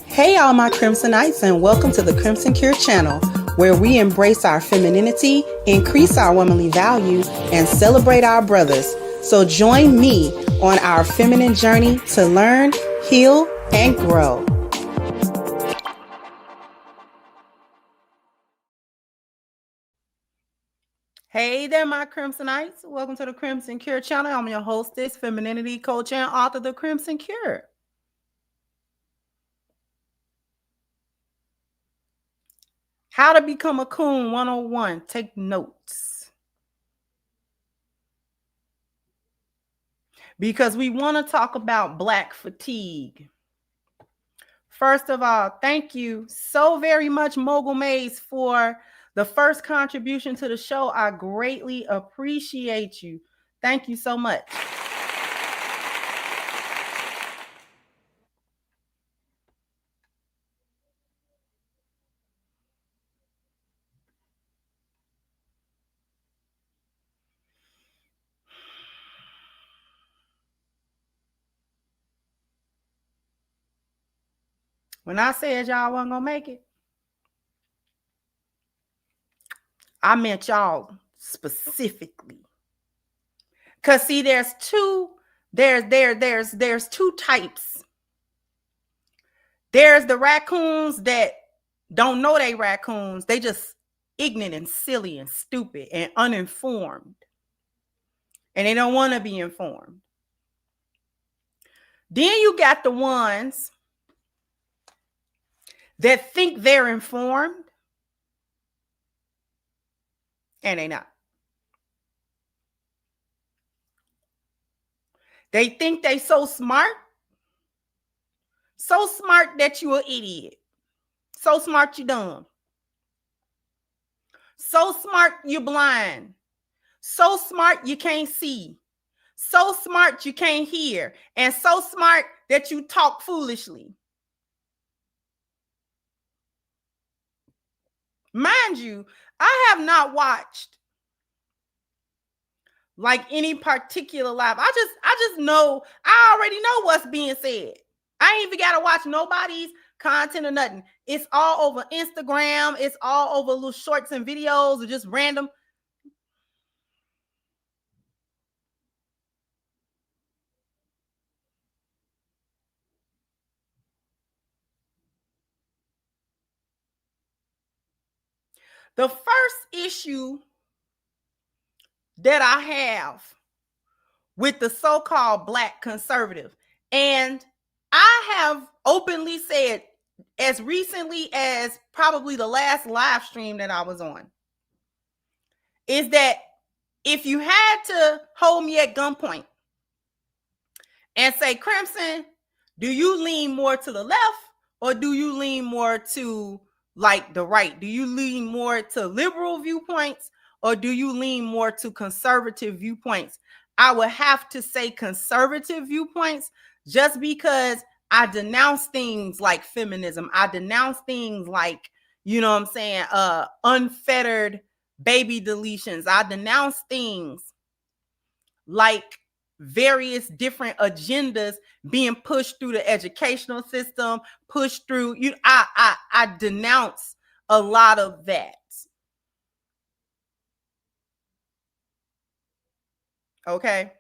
Hey all my Crimsonites, and welcome to the Crimson Cure channel, where we embrace our femininity, increase our womanly values, and celebrate our brothers. So join me on our feminine journey to learn, heal, and grow. Hey there, my Crimsonites. Welcome to the Crimson Cure channel. I'm your hostess, femininity coach, and author of The Crimson Cure. How to become a coon 101. Take notes. Because we want to talk about Black fatigue. First of all, thank you so very much, Mogul Maze, for the first contribution to the show. I greatly appreciate you. Thank you so much. When I said y'all wasn't gonna make it, I meant y'all specifically. Cause see, there's two types. There's the raccoons that don't know they raccoons. They just ignorant and silly and stupid and uninformed. And they don't want to be informed. Then you got the ones that think they're informed and they not. They think they so smart that you an idiot. So smart you dumb. So smart you blind. So smart you can't see. So smart you can't hear. And so smart that you talk foolishly. Mind you, I have not watched like any particular live. I just know, I already know what's being said. I ain't even got to watch nobody's content or nothing. It's all over Instagram. It's all over little shorts and videos or just random. The first issue that I have with the so-called Black conservative, and I have openly said as recently as probably the last live stream that I was on, is that if you had to hold me at gunpoint and say, Crimson, do you lean more to the left or do you lean more to like the right? Do you lean more to liberal viewpoints or do you lean more to conservative viewpoints? I would have to say conservative viewpoints, just because I denounce things like feminism. I denounce things like you know what I'm saying, unfettered baby deletions. I denounce things like various different agendas being pushed through the educational system, pushed through, I denounce a lot of that. Okay.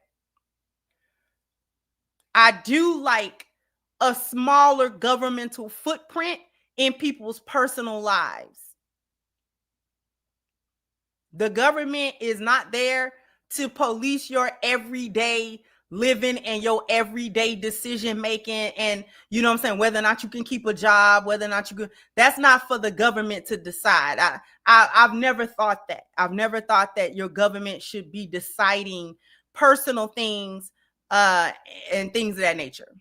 I do like a smaller governmental footprint in people's personal lives. The government is not there to police your everyday living and your everyday decision making, and you know what I'm saying, whether or not you can keep a job, whether or not you can, that's not for the government to decide. I've never thought that. I've never thought that your government should be deciding personal things and things of that nature.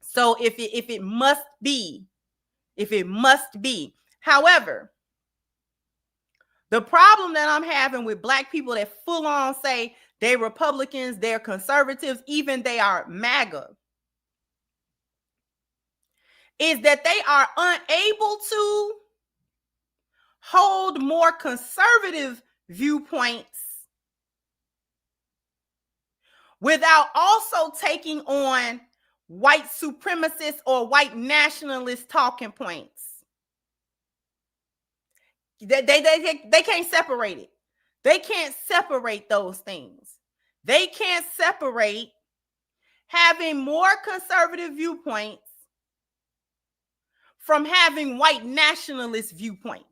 So if it must be, however, the problem that I'm having with Black people that full on say they're Republicans, they're conservatives, even they are MAGA, is that they are unable to hold more conservative viewpoints without also taking on white supremacist or white nationalist talking points. They can't separate it. They can't separate those things. They can't separate having more conservative viewpoints from having white nationalist viewpoints.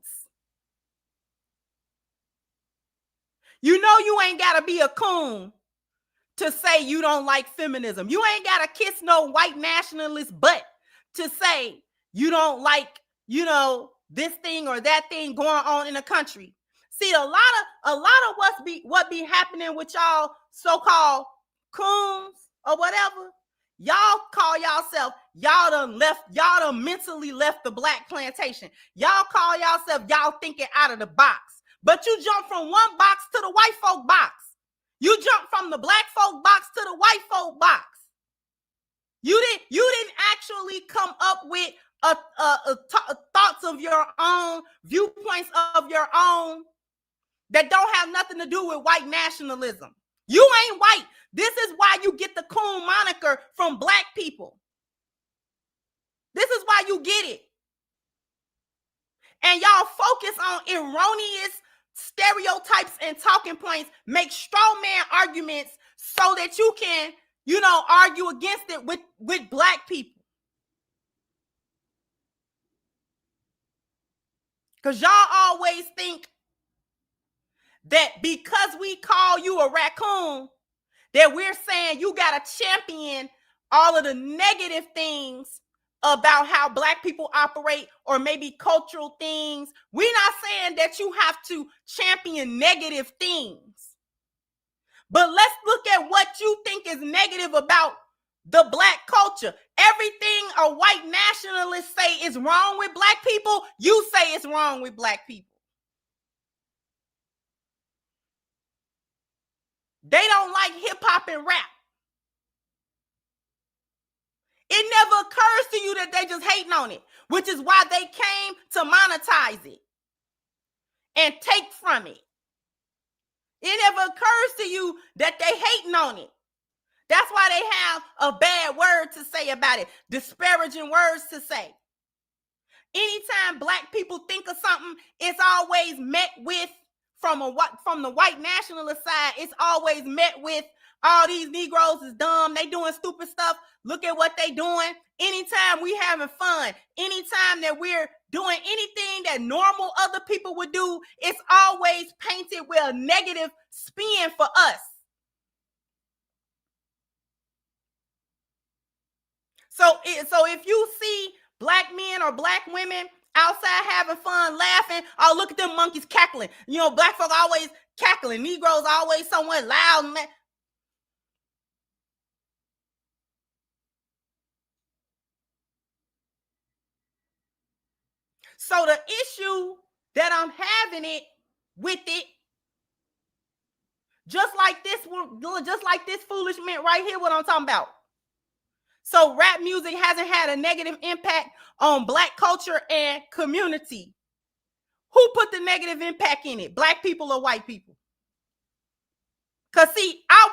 You know, you ain't got to be a coon to say you don't like feminism. You ain't got to kiss no white nationalist butt to say you don't like, you know, this thing or that thing going on in the country. See, a lot of what be happening with y'all so-called coons or whatever, y'all call yourself, y'all done mentally left the Black plantation. Y'all call yourself, y'all thinking out of the box. But you jump from one box to the white folk box. You jump from the Black folk box to the white folk box. You didn't actually come up with thoughts of your own, viewpoints of your own that don't have nothing to do with white nationalism. You ain't white. This is why you get the coon moniker from Black people. This is why you get it. And y'all focus on erroneous stereotypes and talking points, make straw man arguments so that you can, you know, argue against it with Black people. Because y'all always think that because we call you a raccoon, that we're saying you got to champion all of the negative things about how Black people operate, or maybe cultural things. We're not saying that you have to champion negative things. But let's look at what you think is negative about the Black culture. Everything a white nationalist say is wrong with Black people, you say it's wrong with Black people. They don't like hip hop and rap. It never occurs to you that they just hating on it, which is why they came to monetize it and take from it. It never occurs to you that they hating on it. That's why they have a bad word to say about it, disparaging words to say. Anytime Black people think of something, it's always met with, from the white nationalist side, it's always met with, all these Negroes is dumb, they doing stupid stuff, look at what they doing. Anytime we having fun, anytime that we're doing anything that normal other people would do, it's always painted with a negative spin for us. So if you see Black men or Black women outside having fun, laughing, oh, look at them monkeys cackling. You know, Black folk always cackling. Negroes always somewhere loud. And so the issue that I'm having it with it, just like this foolishness right here, what I'm talking about. So rap music hasn't had a negative impact on Black culture and community. Who put the negative impact in it? Black people or white people? Cause see, I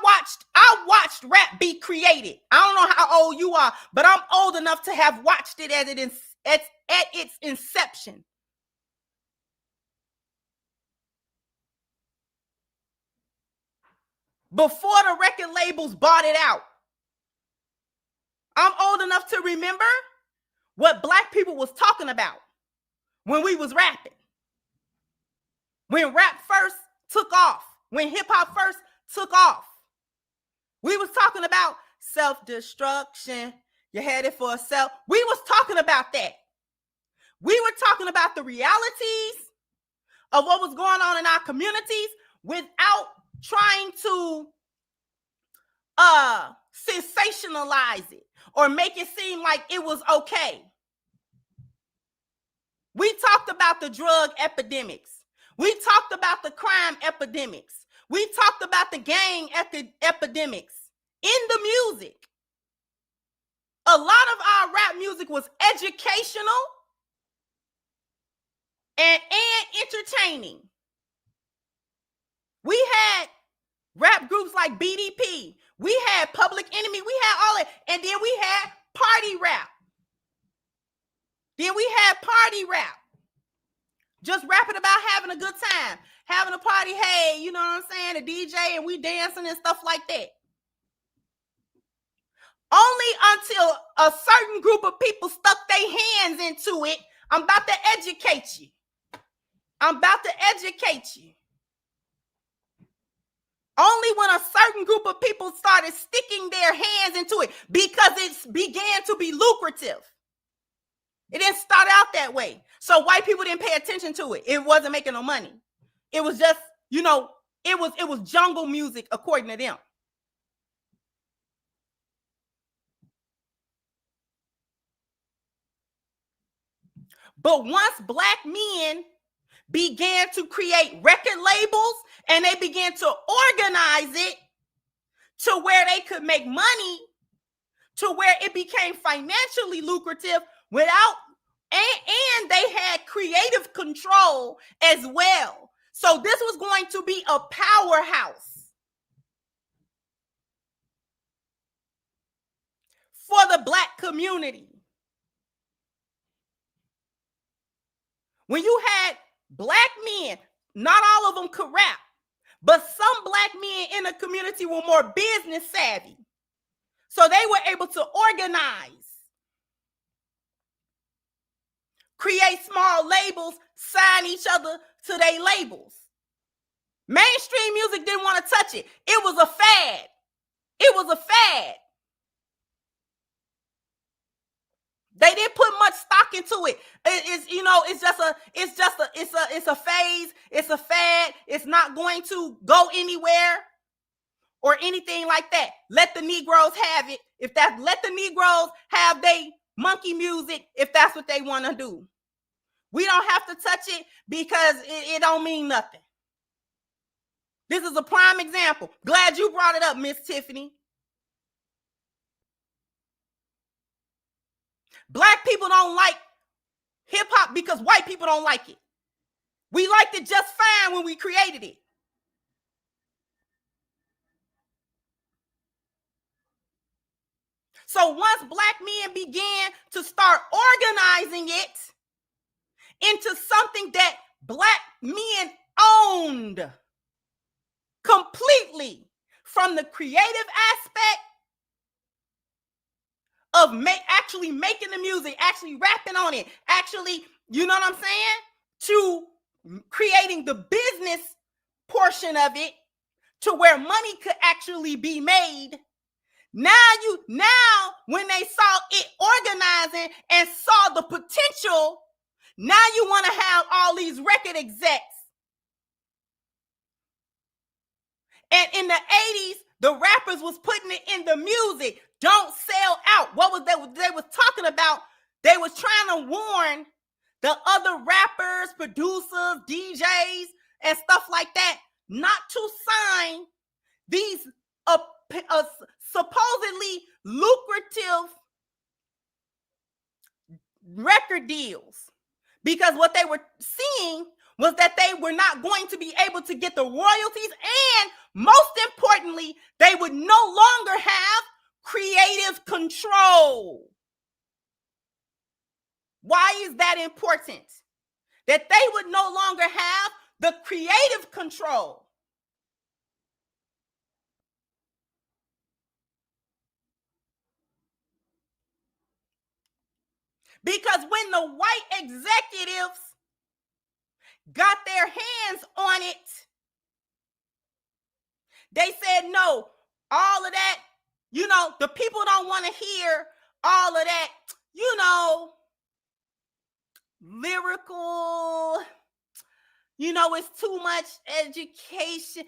watched rap be created. I don't know how old you are, but I'm old enough to have watched it at its inception. Before the record labels bought it out. I'm old enough to remember what black people was talking about when we was rapping. When rap first took off, when hip hop first took off, we was talking about self-destruction. You're headed for a self. We was talking about that. We were talking about the realities of what was going on in our communities without trying to sensationalize it or make it seem like it was okay. We talked about the drug epidemics. We talked about the crime epidemics. We talked about the gang epidemics in the music. A lot of our rap music was educational and entertaining. We had rap groups like BDP. We had Public Enemy. We had all that. And then we had party rap. Just rapping about having a good time, having a party. Hey, you know what I'm saying? A DJ and we dancing and stuff like that. Only until a certain group of people stuck their hands into it. I'm about to educate you. Only when a certain group of people started sticking their hands into it because it began to be lucrative. It didn't start out that way. So white people didn't pay attention to it. It wasn't making no money. It was just, it was jungle music according to them. But once black men began to create record labels and they began to organize it to where they could make money, to where it became financially lucrative and they had creative control as well. So this was going to be a powerhouse for the black community. When you had black men, not all of them could rap, but some black men in the community were more business savvy. So they were able to organize, create small labels, sign each other to their labels. Mainstream music didn't want to touch it. It was a fad. They didn't put much stock into it. It's a phase. It's a fad. It's not going to go anywhere or anything like that. Let the Negroes have it. Let the Negroes have their monkey music if that's what they want to do. We don't have to touch it because it don't mean nothing. This is a prime example. Glad you brought it up, Miss Tiffany. Black people don't like hip hop because white people don't like it. We liked it just fine when we created it. So once black men began to start organizing it into something that black men owned completely, from the creative aspect of actually making the music, actually rapping on it, actually, you know what I'm saying, to creating the business portion of it to where money could actually be made. Now when they saw it organizing and saw the potential, now you want to have all these record execs. And in the 80s, the rappers was putting it in the music. Don't sell out. What was they was talking about? They was trying to warn the other rappers, producers, DJs, and stuff like that not to sign these supposedly lucrative record deals, because what they were seeing was that they were not going to be able to get the royalties, and most importantly, they would no longer have creative control. Why is that important? That they would no longer have the creative control. Because when the white executives got their hands on it, they said, no, all of that, the people don't want to hear all of that, lyrical, it's too much education.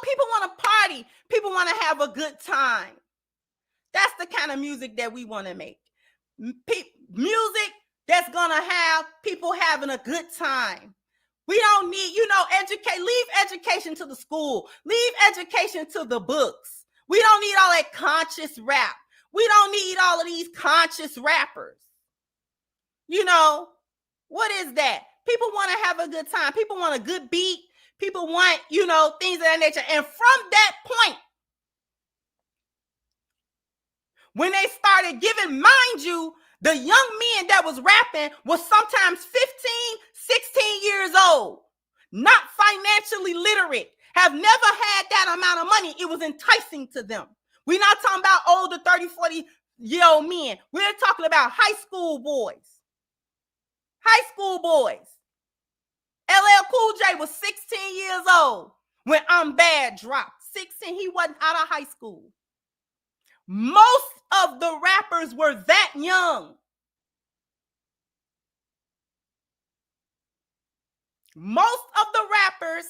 People want to party. People want to have a good time. That's the kind of music that we want to make. Music that's going to have people having a good time. We don't need, leave education to the school. Leave education to the books. We don't need all that conscious rap. We don't need all of these conscious rappers. What is that? People want to have a good time. People want a good beat. People want, things of that nature. And from that point, when they started giving, mind you, the young men that was rapping was sometimes 15, 16 years old, not financially literate, have never had that amount of money. It was enticing to them. We're not talking about older 30, 40-year-old men. We're talking about high school boys. High school boys. LL Cool J was 16 years old when I'm Bad dropped. 16, he wasn't out of high school. Most of the rappers were that young. Most of the rappers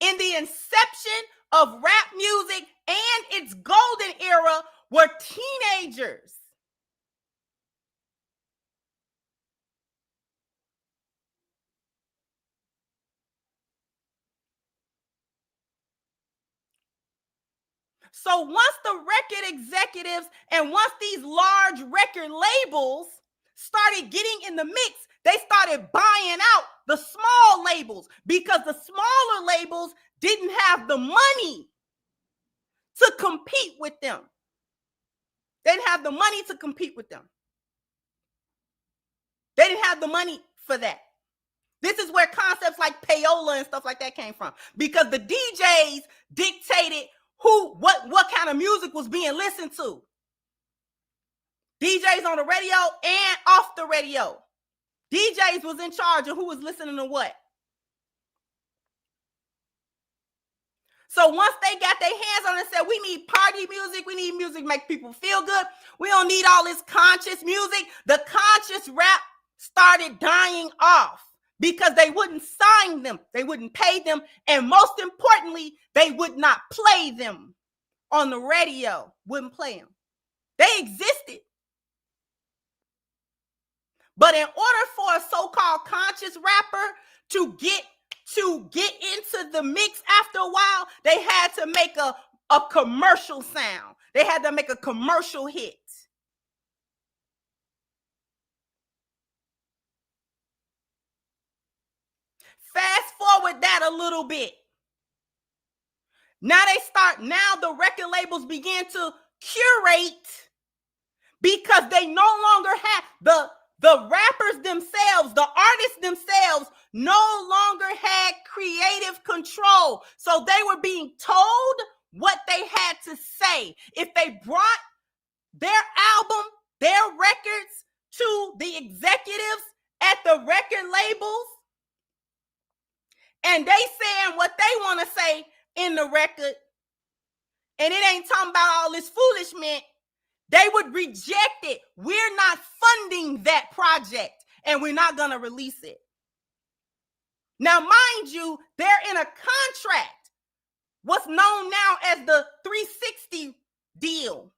in the inception of rap music and its golden era were teenagers. So once the record executives and once these large record labels started getting in the mix, they started buying out the small labels because the smaller labels didn't have the money to compete with them. They didn't have the money to compete with them. They didn't have the money for that. This is where concepts like payola and stuff like that came from, because the DJs dictated what kind of music was being listened to. DJs on the radio and off the radio. DJs was in charge of who was listening to what. So once they got their hands on it and said, we need party music, we need music to make people feel good, we don't need all this conscious music, the conscious rap started dying off because they wouldn't sign them, they wouldn't pay them, and most importantly, they would not play them on the radio, wouldn't play them. They existed. But in order for a so-called conscious rapper to get into the mix after a while, they had to make a commercial sound. They had to make a commercial hit. Fast forward that a little bit. Now the record labels began to curate because they no longer had the rappers themselves, the artists themselves no longer had creative control. So they were being told what they had to say. If they brought their album, their records to the executives at the record labels, and they saying what they want to say in the record, and it ain't talking about all this foolishness, they would reject it. We're not funding that project, and we're not going to release it. Now, mind you, they're in a contract, what's known now as the 360 deal.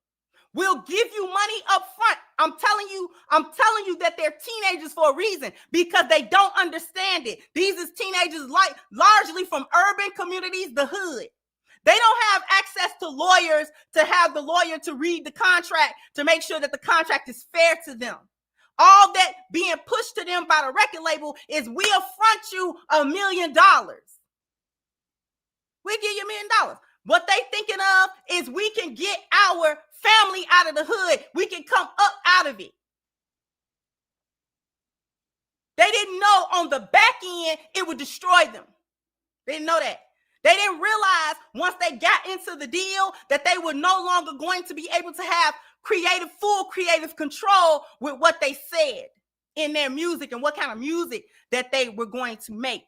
We'll give you money up front. I'm telling you that they're teenagers for a reason, because they don't understand it. These is teenagers largely from urban communities, the hood. They don't have access to lawyers to have the lawyer to read the contract to make sure that the contract is fair to them. All that being pushed to them by the record label is we'll front you $1 million. We'll give you $1 million. What they thinking of is we can get our family out of the hood. We can come up out of it. They didn't know on the back end it would destroy them. They didn't know that. They didn't realize once they got into the deal that they were no longer going to be able to have full creative control with what they said in their music and what kind of music that they were going to make.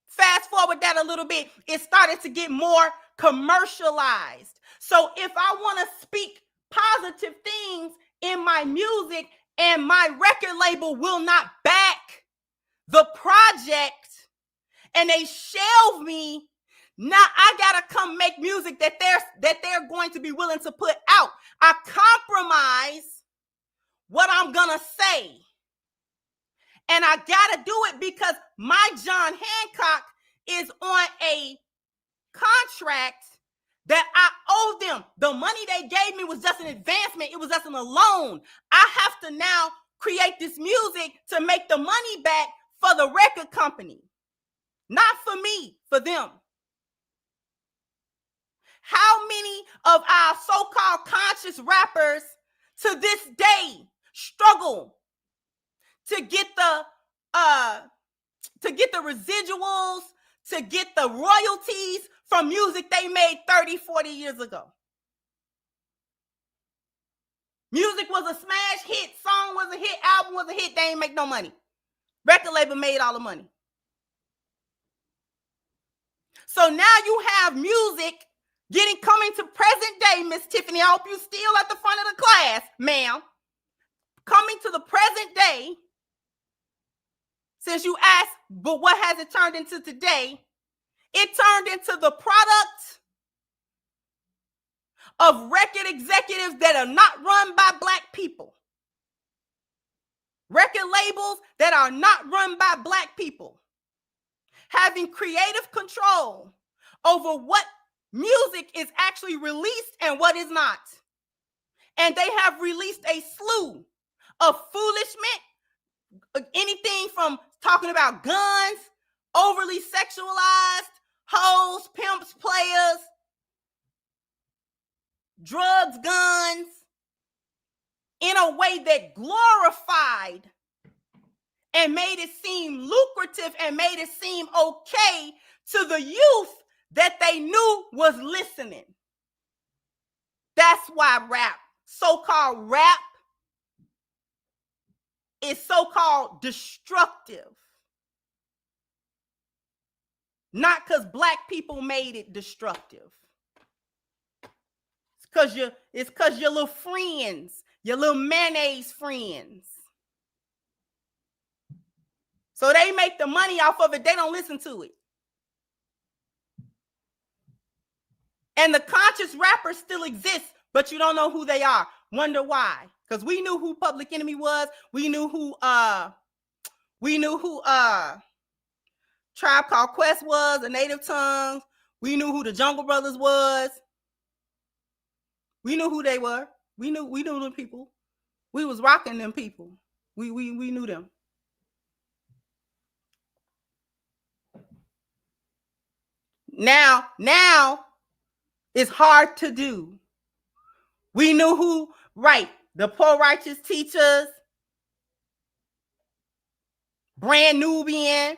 Fast forward that a little bit, it started to get more commercialized. So if I want to speak positive things in my music and my record label will not back the project and they shelve me, now I gotta come make music that they're going to be willing to put out. I compromise what I'm gonna say. And I gotta do it because my John Hancock is on a contract that I owe them. The money they gave me was just an advancement. It was just a loan. I have to now create this music to make the money back for the record company. Not for me, for them. How many of our so-called conscious rappers to this day struggle to get the residuals, to get the royalties from music they made 30, 40 years ago? Music was a smash hit, song was a hit, album was a hit, they ain't make no money. Record label made all the money. So now you have music coming to present day, Miss Tiffany. I hope you still at the front of the class, ma'am. Coming to the present day, since you asked, but what has it turned into today? It turned into the product of record executives that are not run by Black people. Record labels that are not run by Black people. Having creative control over what music is actually released and what is not. And they have released a slew of foolishness, anything from talking about guns, overly sexualized, hoes, pimps, players, drugs, guns, in a way that glorified and made it seem lucrative and made it seem okay to the youth that they knew was listening. That's why rap, so-called rap, is so-called destructive. Not because Black people made it destructive. It's because your little friends, your little mayonnaise friends. So they make the money off of it. They don't listen to it. And the conscious rappers still exist, but you don't know who they are. Wonder why? Because we knew who Public Enemy was. We knew who Tribe Called Quest was, the Native Tongues. We knew who the Jungle Brothers was. We knew who they were. We knew them people. We was rocking them people. We knew them. Now it's hard to do. We knew who, right? The Poor Righteous Teachers, Brand Nubian.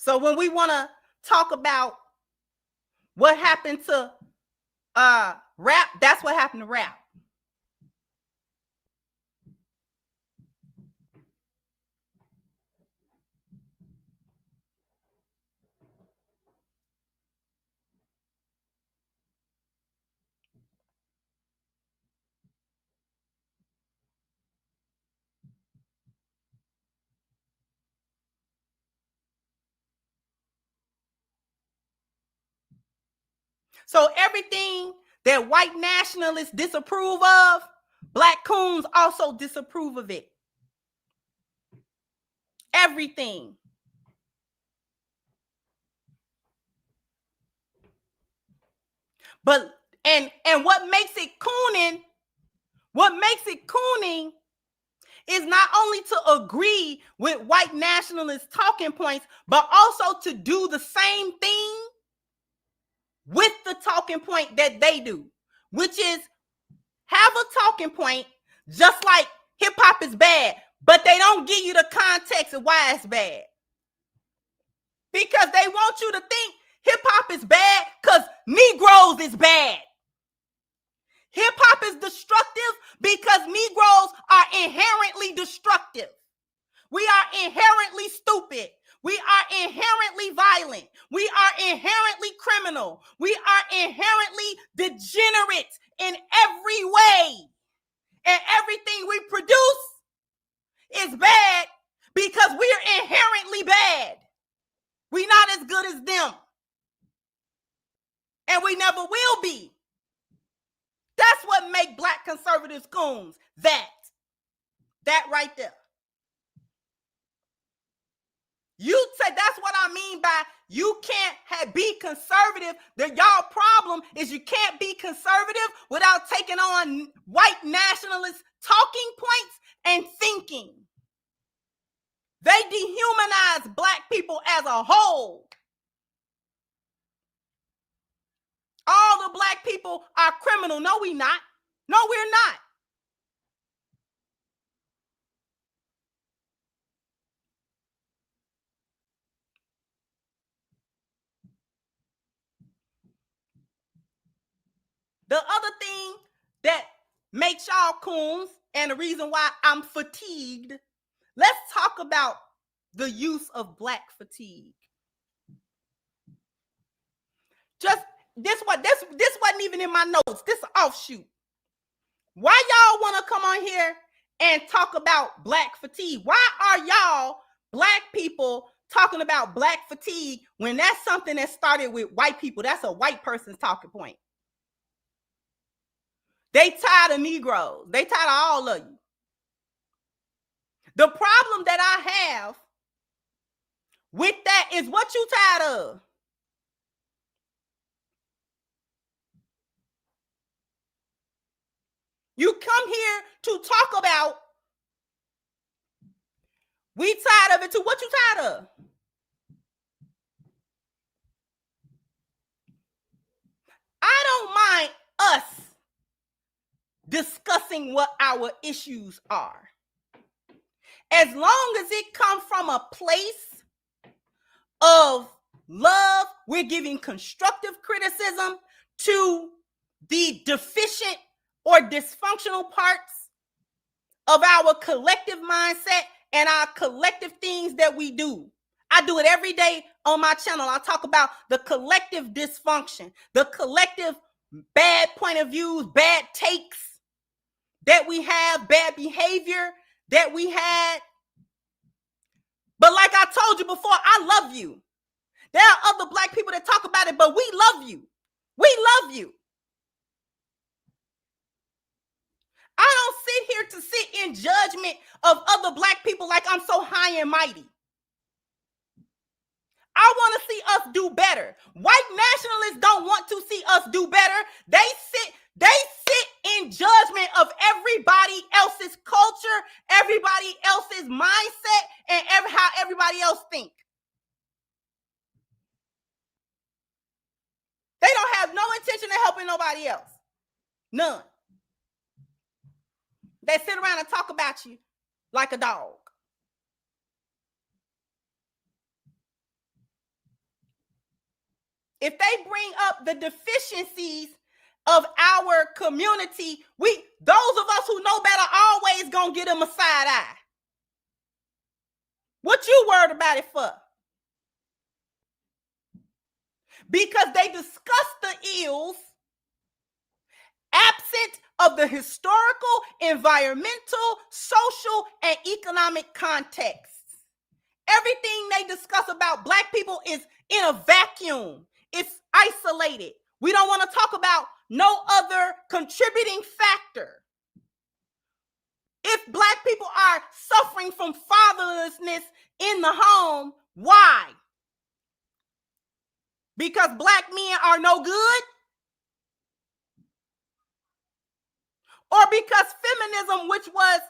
So when we want to talk about what happened to rap, that's what happened to rap. So everything that white nationalists disapprove of, black coons also disapprove of it. Everything. But and what makes it cooning, is not only to agree with white nationalist talking points, but also to do the same thing with the talking point that they do, which is have a talking point just like hip hop is bad, but they don't give you the context of why it's bad. Because they want you to think hip hop is bad because Negroes is bad. Hip hop is destructive because Negroes are inherently destructive. We are inherently stupid. We are inherently violent. We are inherently criminal. We are inherently degenerate in every way. And everything we produce is bad because we are inherently bad. We're not as good as them. And we never will be. That's what make black conservatives coons. That right there. You say that's what I mean by you can't be conservative. Y'all problem is you can't be conservative without taking on white nationalist talking points and thinking. They dehumanize black people as a whole. All the black people are criminal. No, we're not. No, we're not. The other thing that makes y'all coons, and the reason why I'm fatigued, let's talk about the use of black fatigue. Just this wasn't even in my notes. This is an offshoot. Why y'all want to come on here and talk about black fatigue? Why are y'all black people talking about black fatigue when that's something that started with white people? That's a white person's talking point. They tired of Negroes. They tired of all of you. The problem that I have with that is what you tired of. You come here to talk about we tired of it too. What you tired of? I don't mind us discussing what our issues are. As long as it comes from a place of love, we're giving constructive criticism to the deficient or dysfunctional parts of our collective mindset and our collective things that we do. I do it every day on my channel. I talk about the collective dysfunction, the collective bad point of views, bad takes that we have, bad behavior that we had. But like I told you before, I love you. There are other black people that talk about it, but we love you. We love you. I don't sit here to sit in judgment of other black people like I'm so high and mighty. I want to see us do better. White nationalists don't want to see us do better. They sit in judgment of everybody else's culture, everybody else's mindset, and how everybody else think. They don't have no intention of helping nobody else. None. They sit around and talk about you like a dog. If they bring up the deficiencies of our community, those of us who know better always gonna get them a side eye. What you worried about it for? Because they discuss the ills absent of the historical, environmental, social, and economic contexts. Everything they discuss about black people is in a vacuum. It's isolated. We don't want to talk about no other contributing factor. If Black people are suffering from fatherlessness in the home, why? Because Black men are no good? Or because feminism, which was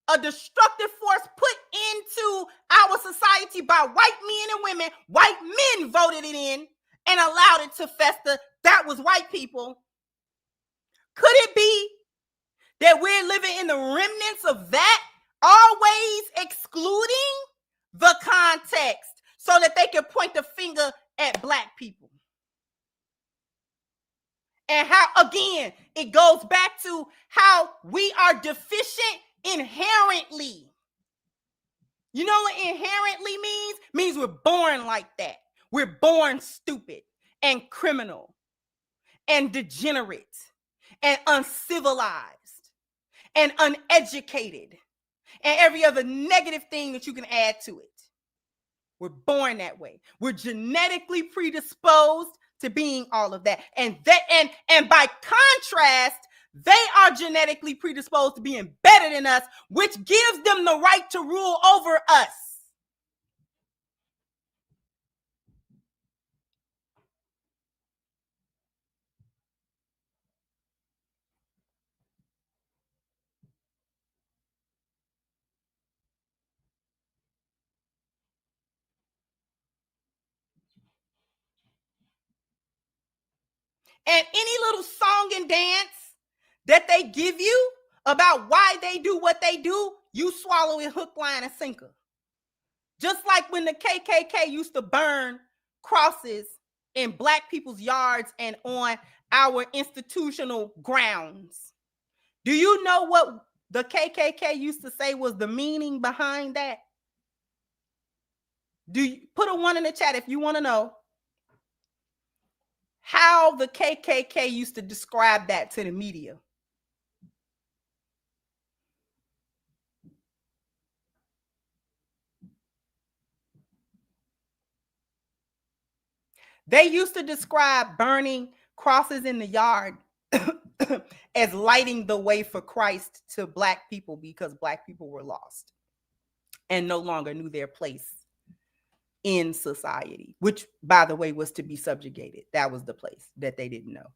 a destructive force put into our society by white men and women, white men voted it in and allowed it to fester, that was white people. Could it be that we're living in the remnants of that, always excluding the context so that they can point the finger at Black people? And how, again, it goes back to how we are deficient inherently. You know what inherently means? Means we're born like that. We're born stupid and criminal and degenerate and uncivilized and uneducated and every other negative thing that you can add to it. We're born that way. We're genetically predisposed to being all of that. And by contrast, they are genetically predisposed to being better than us, which gives them the right to rule over us. And any little song and dance that they give you about why they do what they do, you swallow it hook, line, and sinker. Just like when the KKK used to burn crosses in Black people's yards and on our institutional grounds. Do you know what the KKK used to say was the meaning behind that? Do you put a 1 in the chat if you want to know how the KKK used to describe that to the media? They used to describe burning crosses in the yard as lighting the way for Christ to Black people because Black people were lost and no longer knew their place in society, which, by the way, was to be subjugated. That was the place that they didn't know.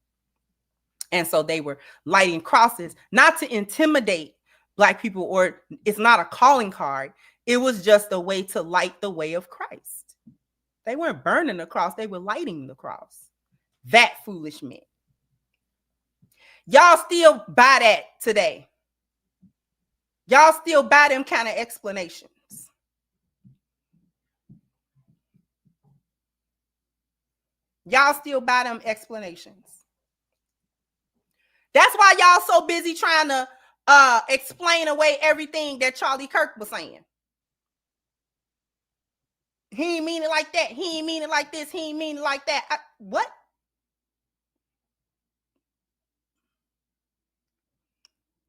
And so they were lighting crosses, not to intimidate Black people, or it's not a calling card. It was just a way to light the way of Christ. They weren't burning the cross, they were lighting the cross. That foolish men. Y'all still buy that today. Y'all still buy them kind of explanations. Y'all still buy them explanations. That's why y'all so busy trying to explain away everything that Charlie Kirk was saying. He ain't mean it like that. He ain't mean it like this. He ain't mean it like that. What?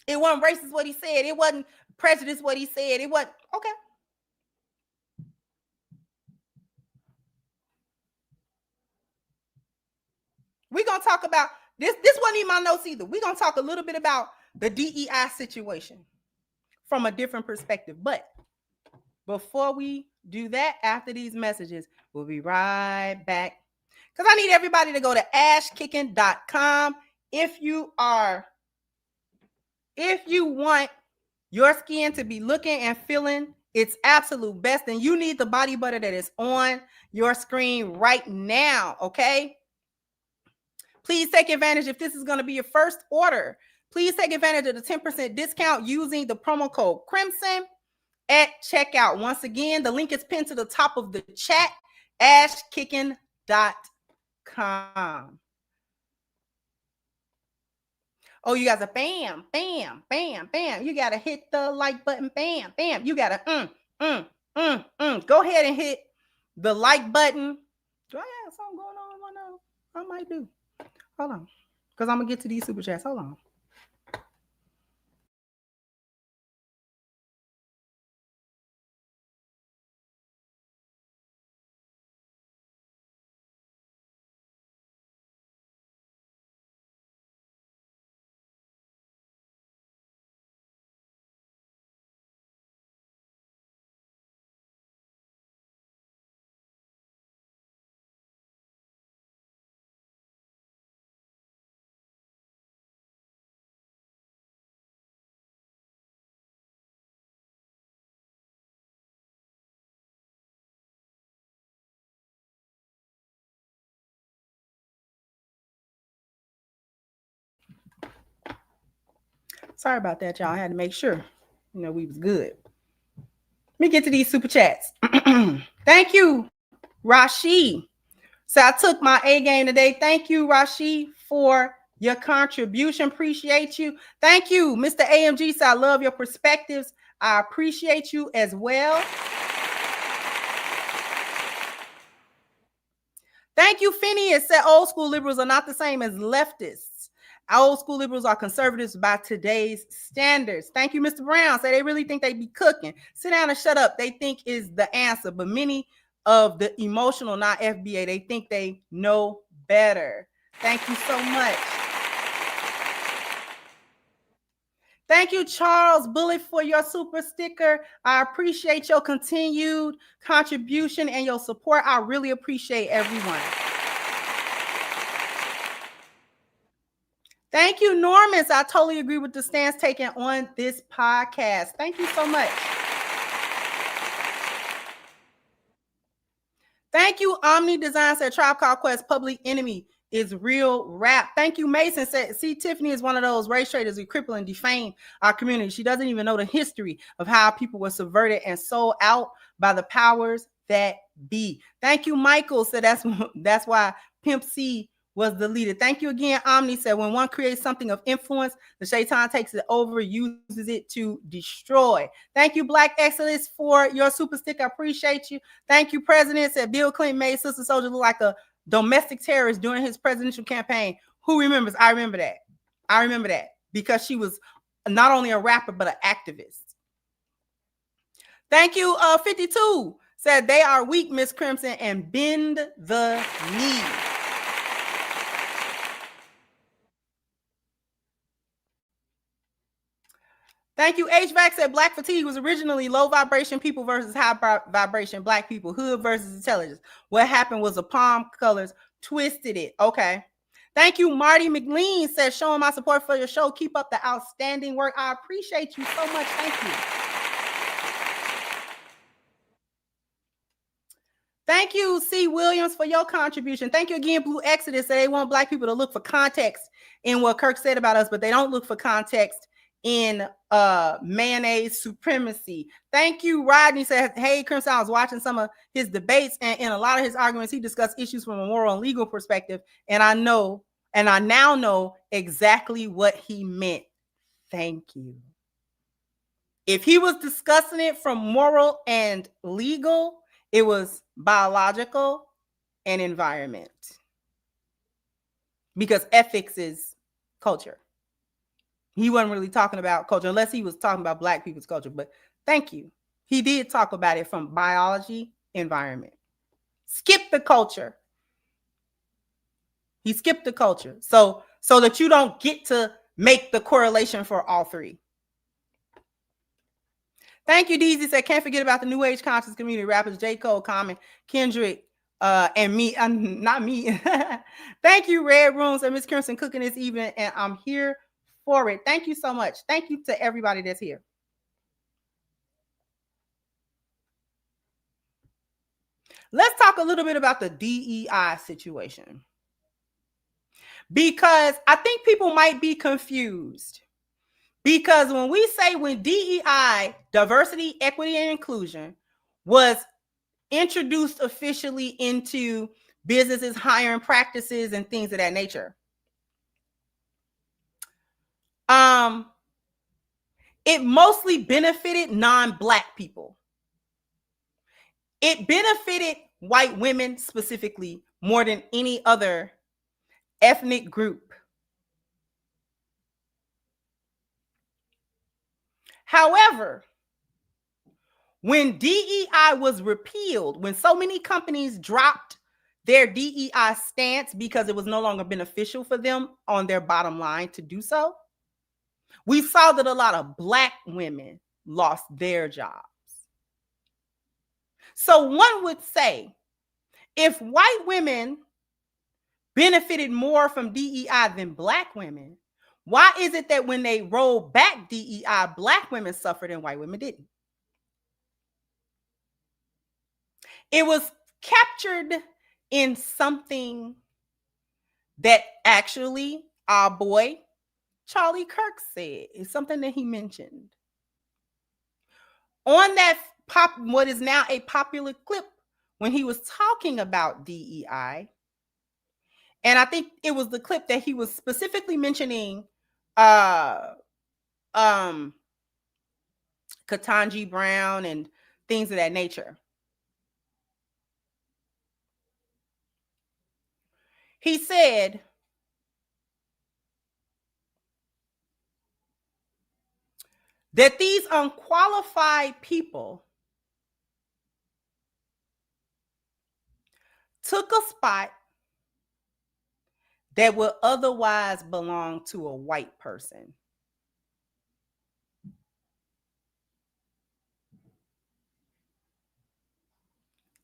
It wasn't racist what he said. It wasn't prejudice what he said. It wasn't. Okay. We're going to talk about this. This wasn't even my notes either. We're going to talk a little bit about the DEI situation from a different perspective. But before we do that, after these messages, we'll be right back. Because I need everybody to go to ashkicking.com if you want your skin to be looking and feeling its absolute best, and you need the body butter that is on your screen right now, okay? Please take advantage. If this is going to be your first order, please take advantage of the 10% discount using the promo code Crimson at checkout. Once again, the link is pinned to the top of the chat, ashkicking.com. Oh, you guys are bam, bam, bam, bam. You got to hit the like button, bam, bam. You got to Go ahead and hit the like button. Do I have something going on right now? I might do. Hold on. Because I'm going to get to these super chats. Hold on. Sorry about that, y'all. I had to make sure, we was good. Let me get to these super chats. Thank you, Rashi. So I took my A game today. Thank you, Rashi, for your contribution. Appreciate you. Thank you, Mr. AMG. So I love your perspectives. I appreciate you as well. Thank you, Phineas. Said old school liberals are not the same as leftists. Old school liberals are conservatives by today's standards. Thank you, Mr. Brown. Say they really think they be cooking. Sit down and shut up. They think is the answer. But many of the emotional, not FBA, they think they know better. Thank you so much. Thank you, Charles Bullitt, for your super sticker. I appreciate your continued contribution and your support. I really appreciate everyone. Thank you, Norman. I totally agree with the stance taken on this podcast. Thank you so much. Thank you, Omni Design. Said Tribe Called Quest, Public Enemy is real rap. Thank you, Mason. Said, see, Tiffany is one of those race traders who cripple and defame our community. She doesn't even know the history of how people were subverted and sold out by the powers that be. Thank you, Michael. Said that's why Pimp C was deleted. Thank you again, Omni. Said when one creates something of influence, the Shaitan takes it over, uses it to destroy. Thank you, Black Excellence, for your super stick. I appreciate you. Thank you, President. Said Bill Clinton made Sister Soldier look like a domestic terrorist during his presidential campaign. Who remembers? I remember that. I remember that because she was not only a rapper, but an activist. Thank you, 52. Said they are weak, Miss Crimson, and bend the knee. Thank you. HVAC said Black fatigue was originally low vibration people versus high vibration Black people, hood versus intelligence. What happened was the palm colors twisted it. Okay. Thank you. Marty McLean says, showing my support for your show. Keep up the outstanding work. I appreciate you so much. Thank you. Thank you, C. Williams, for your contribution. Thank you again, Blue Exodus. They want Black people to look for context in what Kirk said about us, but they don't look for context in mayonnaise supremacy. Thank you. Rodney said, hey, Crimson, I was watching some of his debates, and in a lot of his arguments, he discussed issues from a moral and legal perspective, and I now know exactly what he meant. Thank you. If he was discussing it from moral and legal, it was biological and environment, because ethics is culture. He wasn't really talking about culture unless he was talking about Black people's culture. But thank you. He did talk about it from biology, environment. Skip the culture. He skipped the culture. So that you don't get to make the correlation for all three. Thank you, Deezy. Said, can't forget about the New Age conscious community rappers, J. Cole, Common, Kendrick, and me. Not me. Thank you, Red Rooms and Miss Crimson cooking this evening, and I'm here for it. Thank you so much. Thank you to everybody that's here. Let's talk a little bit about the DEI situation, because I think people might be confused. Because when DEI, diversity, equity, and inclusion, was introduced officially into businesses, hiring practices, and things of that nature, it mostly benefited non-Black people. It benefited white women specifically more than any other ethnic group. However, when DEI was repealed, when so many companies dropped their DEI stance because it was no longer beneficial for them on their bottom line to do so, we saw that a lot of Black women lost their jobs. So one would say, if white women benefited more from DEI than Black women, why is it that when they rolled back DEI, Black women suffered and white women didn't? It was captured in something that actually our boy Charlie Kirk said. It's something that he mentioned. On that what is now a popular clip when he was talking about DEI. And I think it was the clip that he was specifically mentioning Ketanji Brown and things of that nature. He said, that these unqualified people took a spot that would otherwise belong to a white person.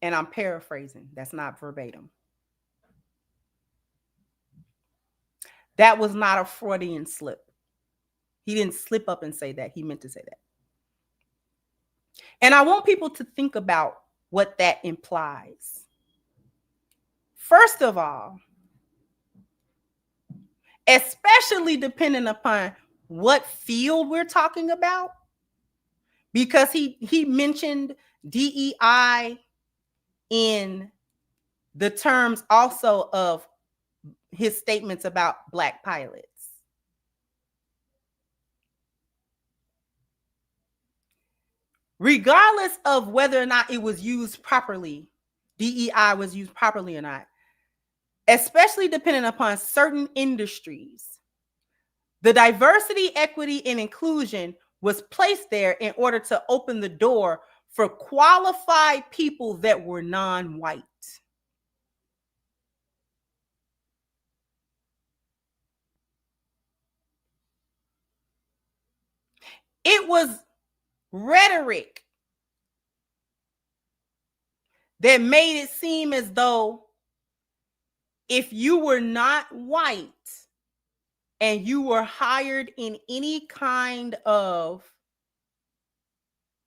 And I'm paraphrasing. That's not verbatim. That was not a Freudian slip. He didn't slip up and say that. He meant to say that. And I want people to think about what that implies. First of all, especially depending upon what field we're talking about, because he mentioned DEI in the terms also of his statements about Black pilots. Regardless of whether or not it was used properly, DEI was used properly or not, especially depending upon certain industries, the diversity, equity, and inclusion was placed there in order to open the door for qualified people that were non-white. It was rhetoric that made it seem as though if you were not white and you were hired in any kind of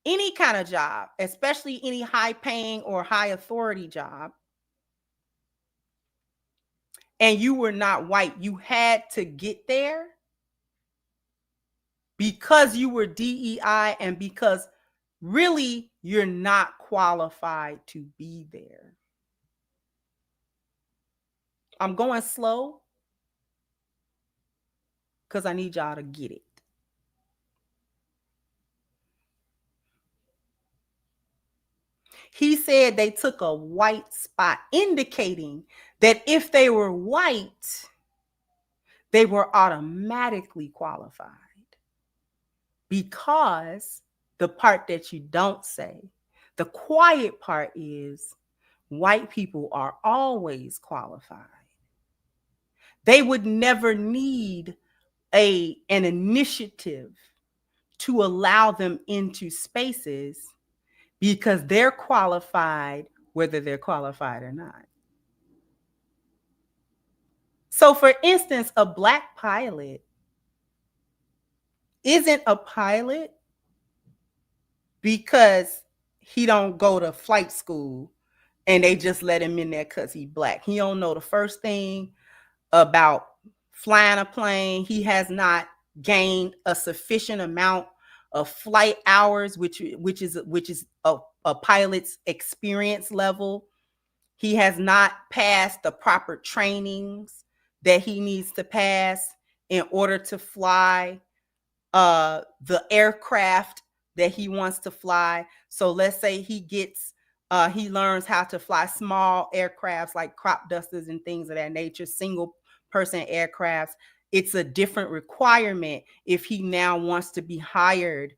job, especially any high paying or high authority job, and you were not white, you had to get there because you were DEI and because really you're not qualified to be there. I'm going slow because I need y'all to get it. He said they took a white spot, indicating that if they were white, they were automatically qualified. Because the part that you don't say, the quiet part is white people are always qualified. They would never need an initiative to allow them into spaces because they're qualified whether they're qualified or not. So for instance, a Black pilot isn't a pilot because he don't go to flight school and they just let him in there because he's Black. He don't know the first thing about flying a plane. He has not gained a sufficient amount of flight hours, which is a pilot's experience level. He has not passed the proper trainings that he needs to pass in order to fly the aircraft that he wants to fly. So let's say he learns how to fly small aircrafts like crop dusters and things of that nature, single person aircrafts. It's a different requirement if he now wants to be hired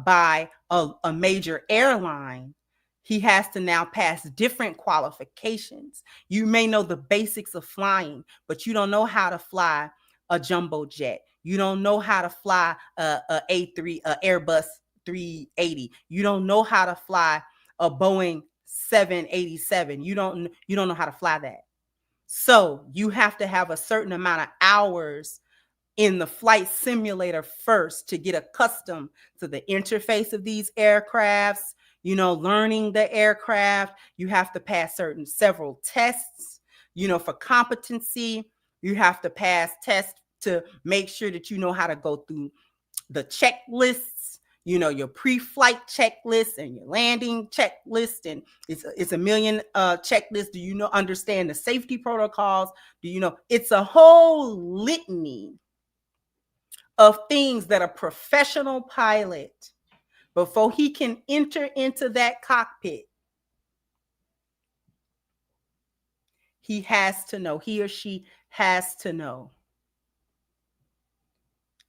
by a major airline. He has to now pass different qualifications. You may know the basics of flying, but you don't know how to fly a jumbo jet. You don't know how to fly a Airbus 380. You don't know how to fly a Boeing 787. You don't know how to fly that. So you have to have a certain amount of hours in the flight simulator first to get accustomed to the interface of these aircrafts, learning the aircraft. You have to pass several tests, for competency. You have to pass tests to make sure that you know how to go through the checklists, your pre-flight checklist and your landing checklist, and it's a million checklists. Do you understand the safety protocols? It's a whole litany of things that a professional pilot, before he can enter into that cockpit, he has to know, he or she has to know.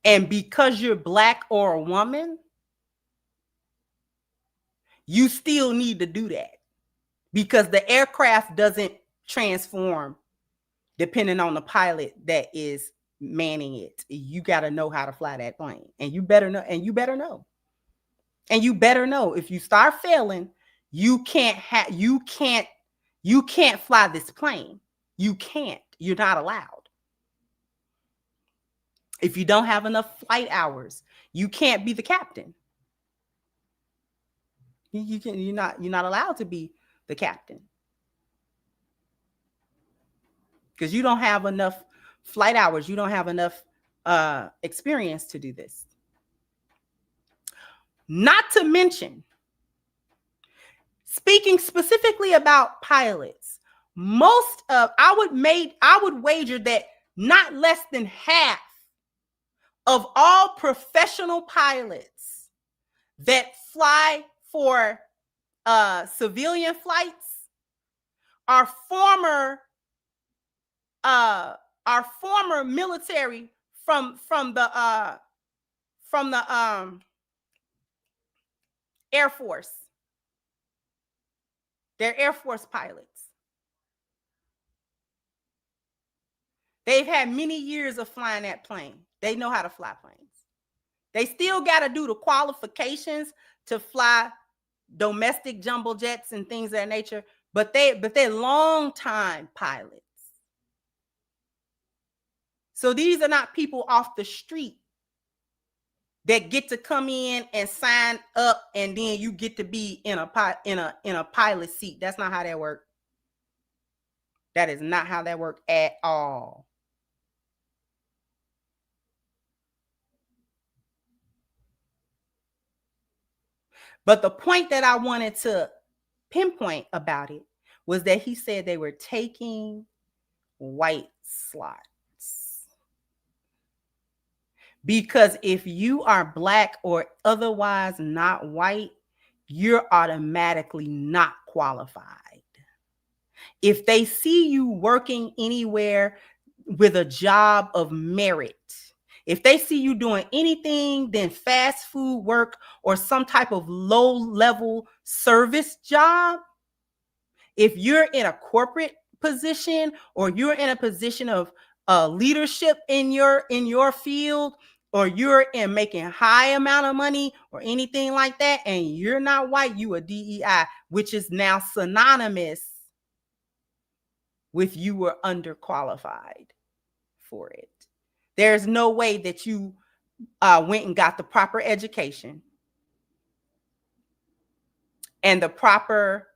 And because you're Black or a woman, you still need to do that, because the aircraft doesn't transform depending on the pilot that is manning it. You got to know how to fly that plane, and you better know, and you better know. And you better know, if you start failing, you can't fly this plane. You can't. You're not allowed. If you don't have enough flight hours, you can't be the captain. You're not allowed to be the captain, because you don't have enough flight hours. You don't have enough experience to do this. Not to mention, speaking specifically about pilots, I would wager that not less than half of all professional pilots that fly for civilian flights are former military from the Air Force. They're Air Force pilots. They've had many years of flying that plane. They know how to fly planes. They still got to do the qualifications to fly domestic jumbo jets and things of that nature, but they're long time pilots. So these are not people off the street that get to come in and sign up, and then you get to be in a pilot seat. That's not how that works. That is not how that works at all. But the point that I wanted to pinpoint about it was that he said they were taking white slots. Because if you are Black or otherwise not white, you're automatically not qualified. If they see you working anywhere with a job of merit, if they see you doing anything than fast food work or some type of low-level service job, if you're in a corporate position or you're in a position of leadership in your field, or you're in making high amount of money or anything like that, and you're not white, you a DEI, which is now synonymous with you were underqualified for it. There's no way that you went and got the proper education and the proper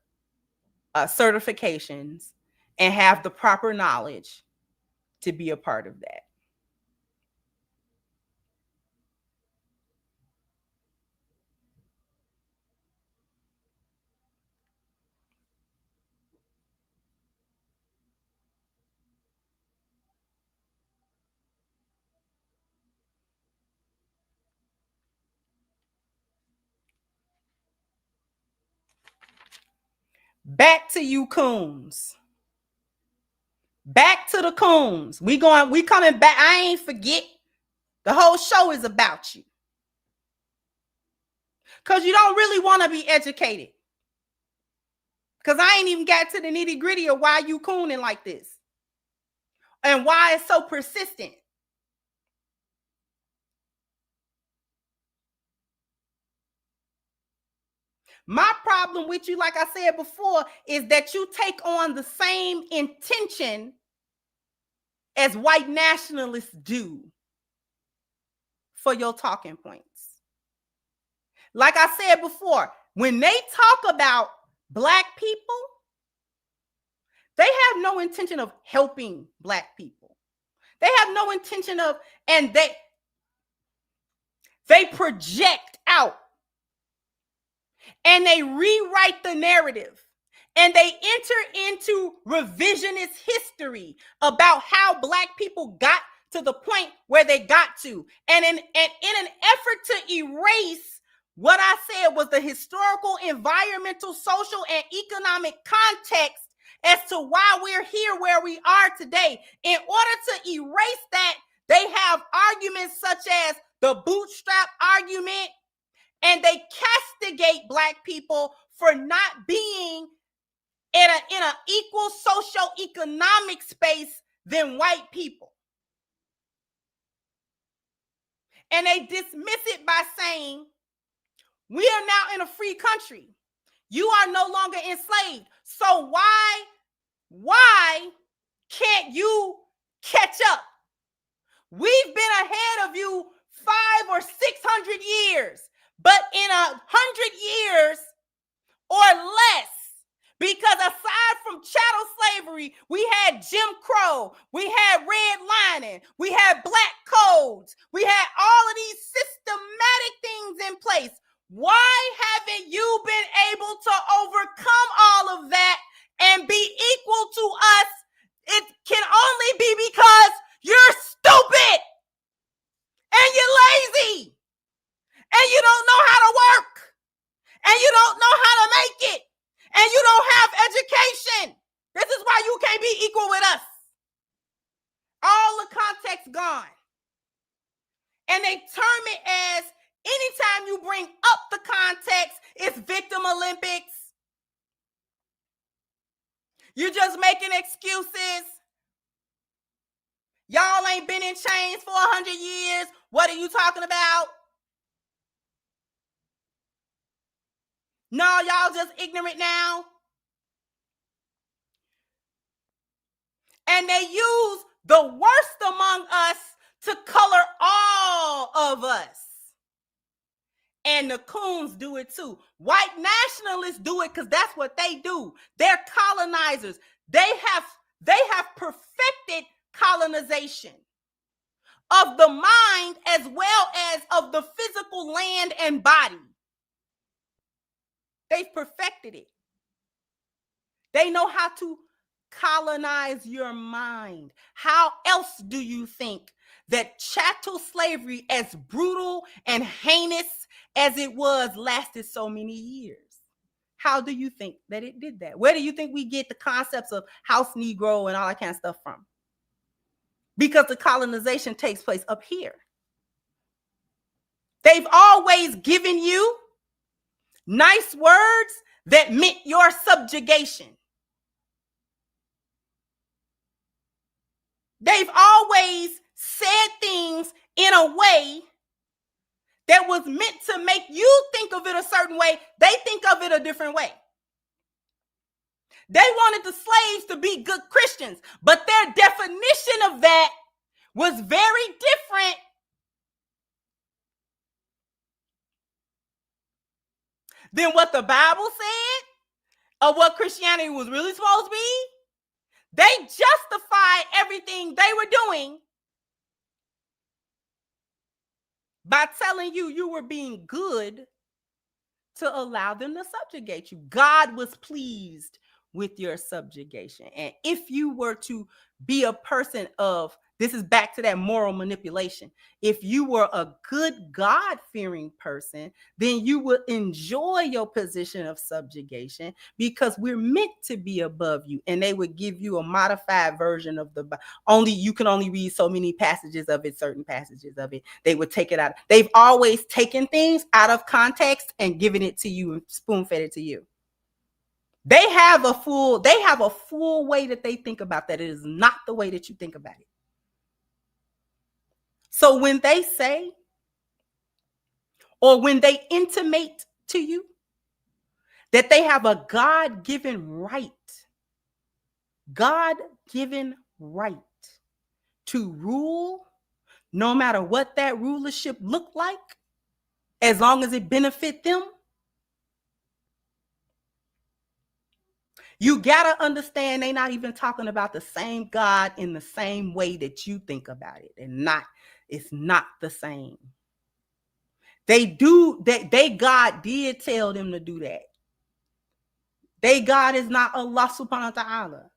certifications and have the proper knowledge to be a part of that. Back to you coons. Back to the coons. We coming back. I ain't forget. The whole show is about you. Because you don't really want to be educated. Because I ain't even got to the nitty gritty of why you cooning like this. And why it's so persistent. My problem with you, like I said before, is that you take on the same intention as white nationalists do for your talking points. Like I said before, when they talk about Black people, they have no intention of helping Black people. They have no intention of, and they project out and they rewrite the narrative and they enter into revisionist history about how Black people got to the point where they got to. And in an effort to erase what I said was the historical, environmental, social, and economic context as to why we're here where we are today, in order to erase that, they have arguments such as the bootstrap argument, and they castigate Black people for not being in an equal socio-economic space than white people. And they dismiss it by saying, we are now in a free country. You are no longer enslaved. So why can't you catch up? We've been ahead of you 500 or 600 years, but in 100 years or less, because aside from chattel slavery, we had Jim Crow, we had redlining, we had black codes, we had all of these systematic things in place. Why haven't you been able to overcome all of that and be equal to us? It can only be because you're stupid and you're lazy and you don't know how to work and you don't know how to make it and you don't have education. This is why you can't be equal with us. All the context gone. And they term it as, anytime you bring up the context, it's victim Olympics. You're just making excuses. Y'all ain't been in chains for 100 years. What are you talking about? No, y'all just ignorant now. And they use the worst among us to color all of us. And the coons do it too. White nationalists do it because that's what they do. They're colonizers. They have perfected colonization of the mind as well as of the physical land and body. They've perfected it. They know how to colonize your mind. How else do you think that chattel slavery, as brutal and heinous as it was, lasted so many years? How do you think that it did that? Where do you think we get the concepts of house Negro and all that kind of stuff from? Because the colonization takes place up here. They've always given you nice words that meant your subjugation. They've always said things in a way that was meant to make you think of it a certain way. They think of it a different way. They wanted the slaves to be good Christians, but their definition of that was very different than what the Bible said or what Christianity was really supposed to be. They justified everything they were doing by telling you you were being good to allow them to subjugate you. God was pleased with your subjugation. And if you were to be a person of, this is back to that moral manipulation. If you were a good God-fearing person, then you would enjoy your position of subjugation because we're meant to be above you. And they would give you a modified version of the Bible. You can only read so many passages of it, certain passages of it. They would take it out. They've always taken things out of context and given it to you and spoon-fed it to you. They have a full way that they think about that. It is not the way that you think about it. So when they say, or when they intimate to you that they have a God-given right to rule, no matter what that rulership looked like, as long as it benefit them, You got to understand they're not even talking about the same God in the same way that you think about it. And it's not the same. They God did tell them to do that. They God is not Allah subhanahu wa ta'ala,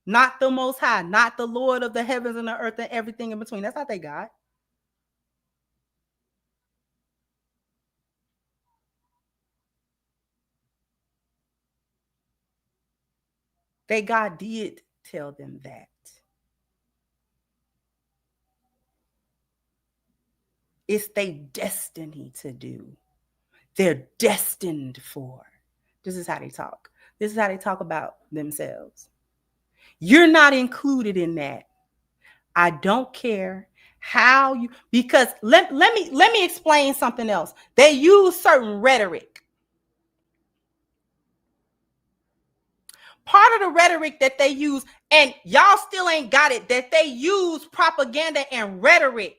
not the Most High, not the Lord of the heavens and the earth and everything in between. That's not they God. They God did tell them that. It's their destiny to do. They're destined for. This is how they talk. This is how they talk about themselves. You're not included in that. I don't care how you, because let me explain something else. They use certain rhetoric. Part of the rhetoric that they use, and y'all still ain't got it, that they use propaganda and rhetoric.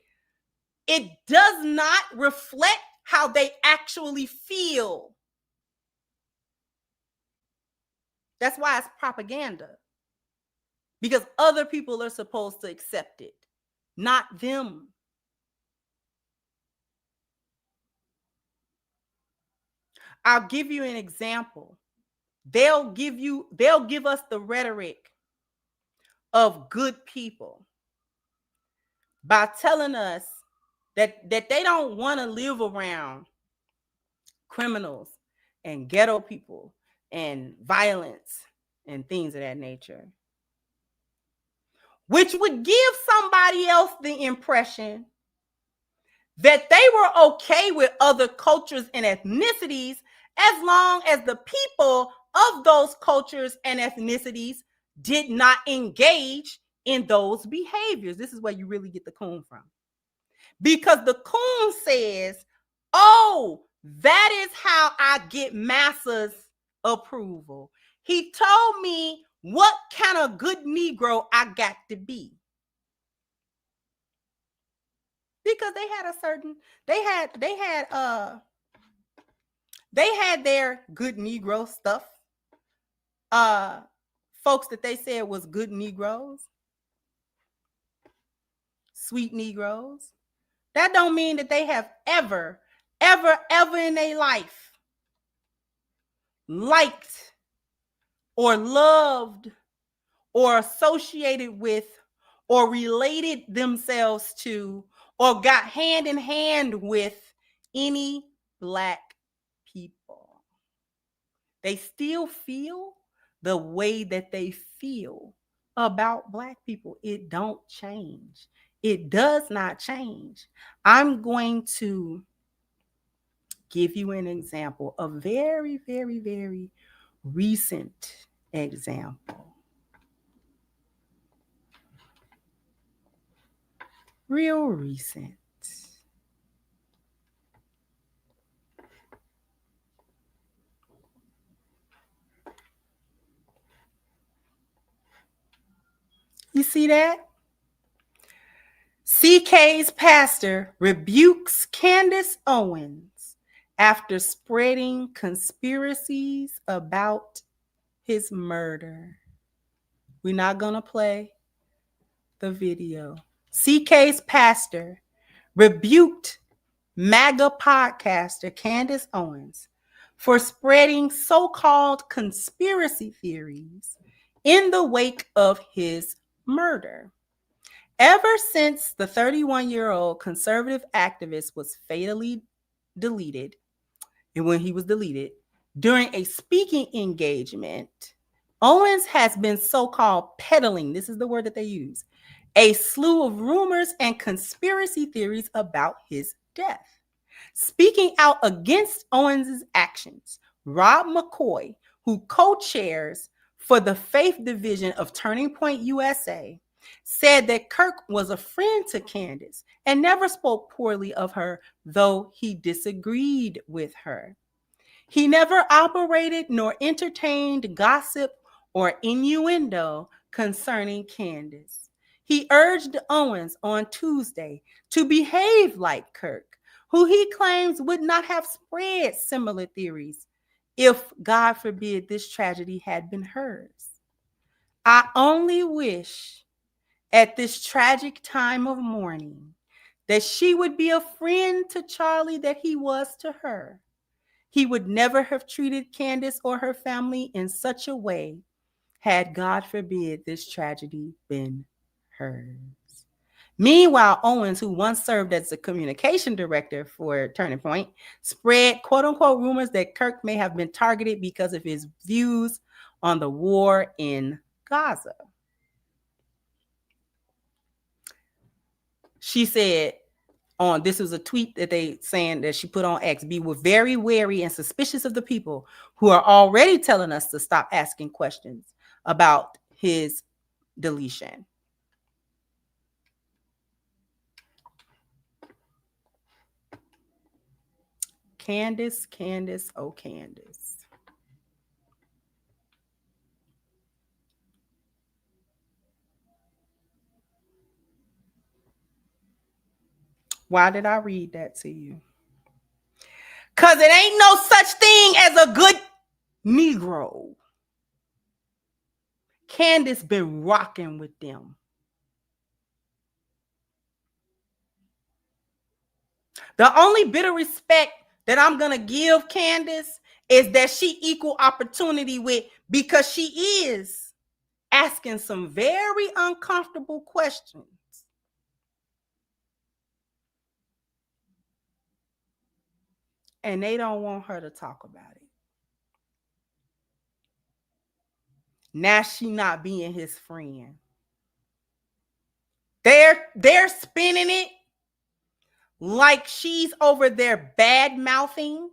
It does not reflect how they actually feel. That's why it's propaganda. Because other people are supposed to accept it, not them. I'll give you an example. They'll give us the rhetoric of good people by telling us that they don't want to live around criminals and ghetto people and violence and things of that nature, which would give somebody else the impression that they were okay with other cultures and ethnicities as long as the people of those cultures and ethnicities did not engage in those behaviors. This is where you really get the coon from. Because the coon says, oh, that is how I get massa's approval. He told me what kind of good Negro I got to be. Because they had their good Negro stuff. Folks that they said was good Negroes, sweet Negroes. That don't mean that they have ever in their life liked or loved or associated with or related themselves to or got hand in hand with any Black people. They still feel the way that they feel about Black people. It don't change. It does not change. I'm going to give you an example, a very, very, very recent example. Real recent. You see that? CK's pastor rebukes Candace Owens after spreading conspiracies about his murder. We're not going to play the video. CK's pastor rebuked MAGA podcaster Candace Owens for spreading so-called conspiracy theories in the wake of his murder. Ever since the 31-year-old conservative activist was fatally deleted, and when he was deleted, during a speaking engagement, Owens has been so-called peddling, this is the word that they use, a slew of rumors and conspiracy theories about his death. Speaking out against Owens' actions, Rob McCoy, who co-chairs for the Faith Division of Turning Point USA, said that Kirk was a friend to Candace and never spoke poorly of her, though he disagreed with her. He never operated nor entertained gossip or innuendo concerning Candace. He urged Owens on Tuesday to behave like Kirk, who he claims would not have spread similar theories if, God forbid, this tragedy had been hers. I only wish at this tragic time of mourning that she would be a friend to Charlie that he was to her. He would never have treated Candace or her family in such a way had, God forbid, this tragedy been hers. Meanwhile, Owens, who once served as the communication director for Turning Point, spread quote-unquote rumors that Kirk may have been targeted because of his views on the war in Gaza. She said, this was a tweet that they saying that she put on X, "We were very wary and suspicious of the people who are already telling us to stop asking questions about his deletion." Candace, oh Candace. Why did I read that to you? Because it ain't no such thing as a good Negro. Candace been rocking with them. The only bit of respect that I'm going to give Candace is that she equal opportunity with, because she is asking some very uncomfortable questions. And they don't want her to talk about it. Now she not being his friend. They're spinning it like she's over there bad mouthing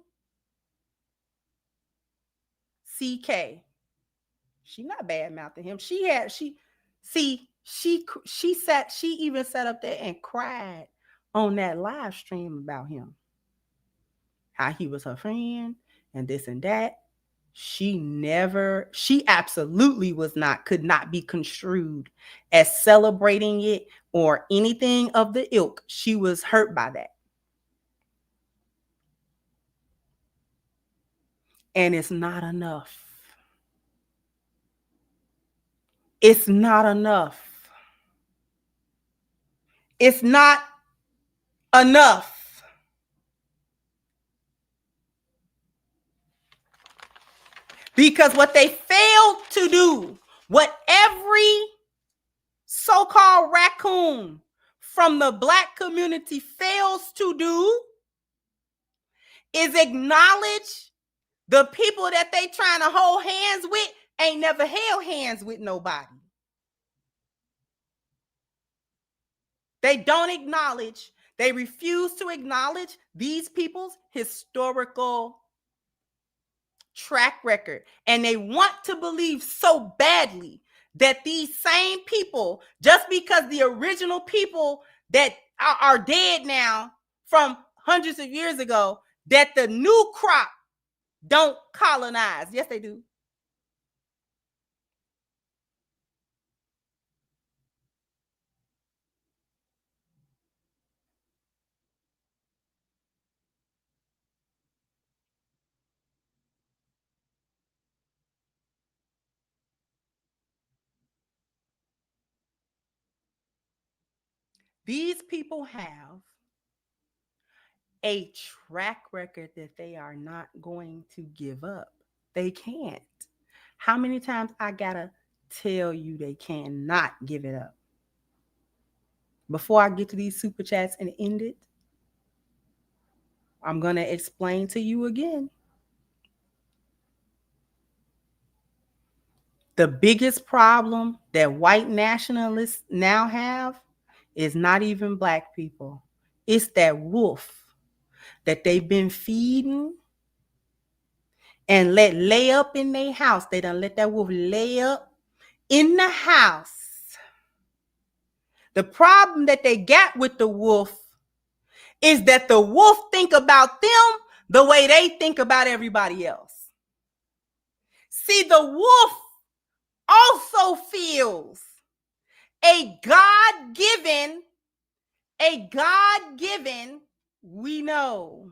CK. She not bad mouthing him. She even sat up there and cried on that live stream about him, how he was her friend and this and that. She absolutely could not be construed as celebrating it or anything of the ilk. She was hurt by that. And it's not enough. It's not enough. It's not enough. Because what they failed to do, what every so-called raccoon from the Black community fails to do, is acknowledge the people that they trying to hold hands with ain't never held hands with nobody. They don't acknowledge, they refuse to acknowledge these people's historical track record. And they want to believe so badly that these same people, just because the original people that are dead now from hundreds of years ago, that the new crop don't colonize. Yes, they do. These people have a track record that they are not going to give up. They can't. How many times I gotta tell you they cannot give it up? Before I get to these super chats and end it, I'm gonna explain to you again. The biggest problem that white nationalists now have is not even Black people. It's that wolf that they've been feeding and let lay up in their house. They done let that wolf lay up in the house. The problem that they got with the wolf is that the wolf think about them the way they think about everybody else. See, the wolf also feels a God-given, we know,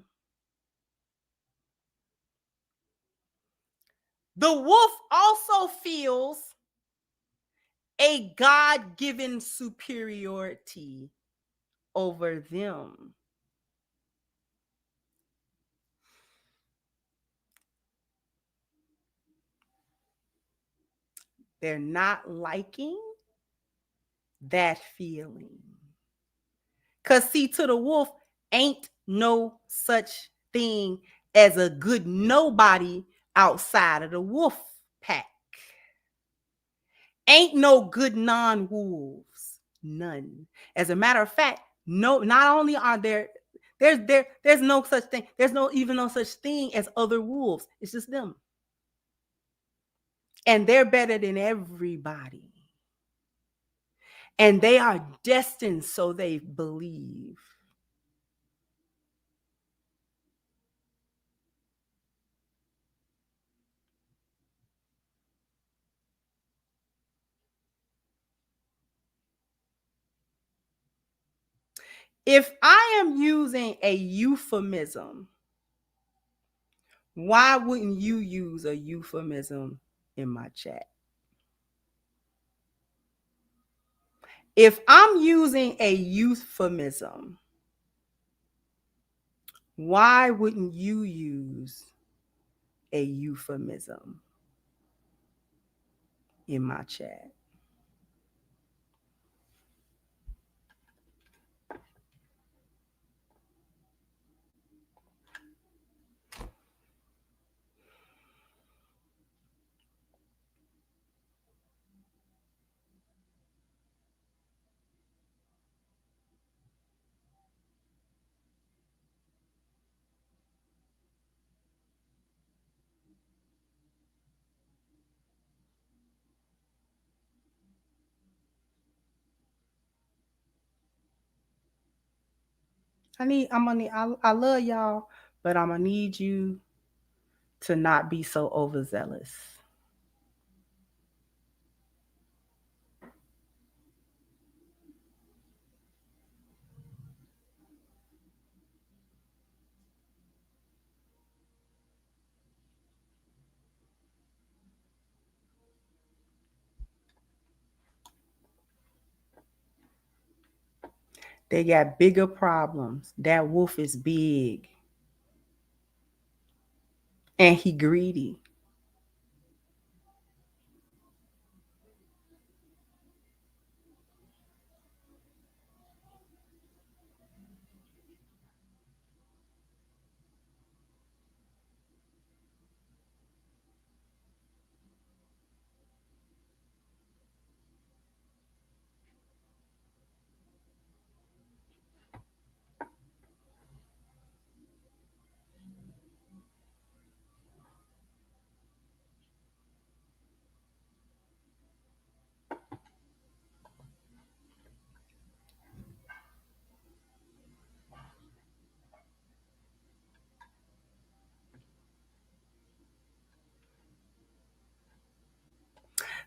The wolf also feels a God-given superiority over them. They're not liking that feeling. Because, see, to the wolf, ain't no such thing as a good nobody outside of the wolf pack. Ain't no good non-wolves. None. As a matter of fact, no, not only are there's no such thing. There's no such thing as other wolves. It's just them. And they're better than everybody. And they are destined, so they believe. If I am using a euphemism, why wouldn't you use a euphemism in my chat? If I'm using a euphemism, why wouldn't you use a euphemism in my chat? I love y'all, but I'm gonna need you to not be so overzealous. They got bigger problems. That wolf is big. And he greedy.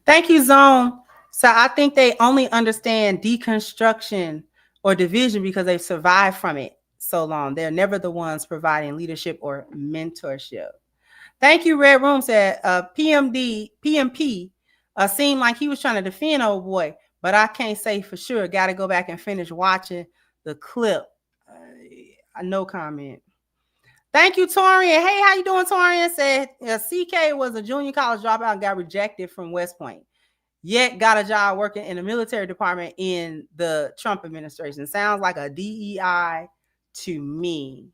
Thank you, Zone. So I think they only understand deconstruction or division because they've survived from it so long. They're never the ones providing leadership or mentorship. Thank you, Red Room said PMP seemed like he was trying to defend old boy, but I can't say for sure. Got to go back and finish watching the clip. No comment. Thank you, Torian. Hey, how you doing, Torian? Said CK was a junior college dropout and got rejected from West Point, yet got a job working in the military department in the Trump administration. Sounds like a DEI to me.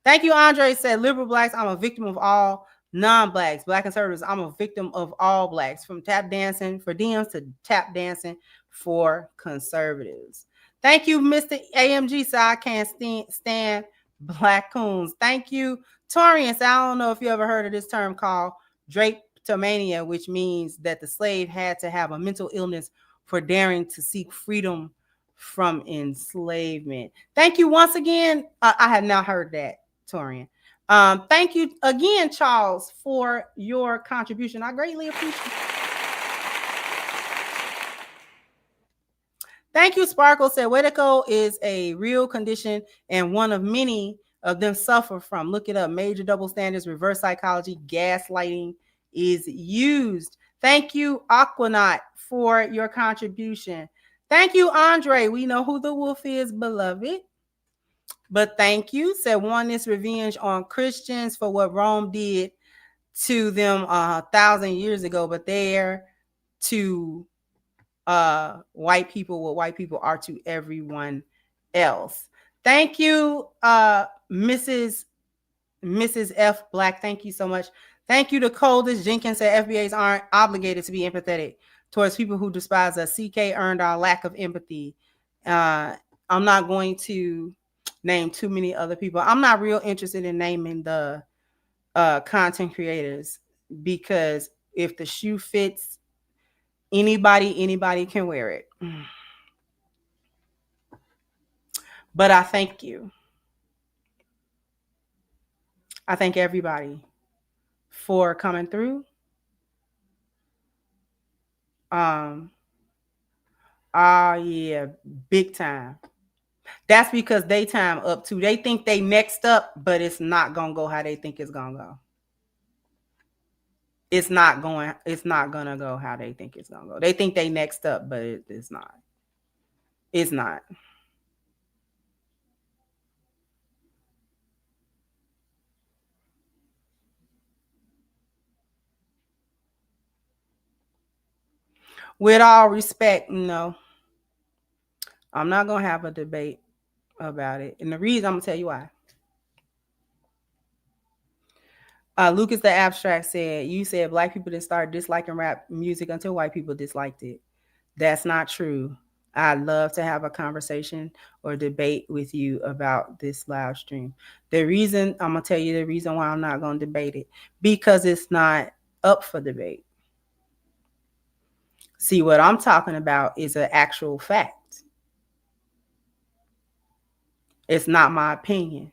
Thank you, Andre. Said liberal blacks, I'm a victim of all non-blacks. Black conservatives, I'm a victim of all blacks. From tap dancing for Dems to tap dancing for conservatives. Thank you, Mr. AMG. So I can't stand black coons. Thank you, Torian. So I don't know if you ever heard of this term called drapetomania, which means that the slave had to have a mental illness for daring to seek freedom from enslavement. Thank you once again. I had not heard that, Torian. Thank you again, Charles, for your contribution. I greatly appreciate it. Thank you, Sparkle. Said Wedico is a real condition and one of many of them suffer from. Look it up. Major double standards, reverse psychology, gaslighting, is used. Thank you, Aquanaut, for your contribution. Thank you, Andre. We know who the wolf is, beloved. But thank you. Said oneness revenge on Christians for what Rome did to them 1,000 years ago, but they're to white people what white people are to everyone else. Thank you, Mrs. F. Black. Thank you so much. Thank you to Coldest Jenkins. Said FBAs aren't obligated to be empathetic towards people who despise us. CK earned our lack of empathy. I'm not going to name too many other people. I'm not real interested in naming the content creators, because if the shoe fits anybody can wear it. But I thank you. I thank everybody for coming through. Yeah, big time. That's because they time up too. They think they next up, but it's not gonna go how they think it's gonna go. It's not gonna go how they think it's gonna go. They think they next up, but it's not. It's not. With all respect, no, I'm not gonna have a debate about it. And the reason, I'm gonna tell you why. Lucas the Abstract said, you said black people didn't start disliking rap music until white people disliked it. That's not true. I'd love to have a conversation or debate with you about this live stream. The reason, I'm going to tell you the reason why I'm not going to debate it, because it's not up for debate. See, what I'm talking about is an actual fact. It's not my opinion.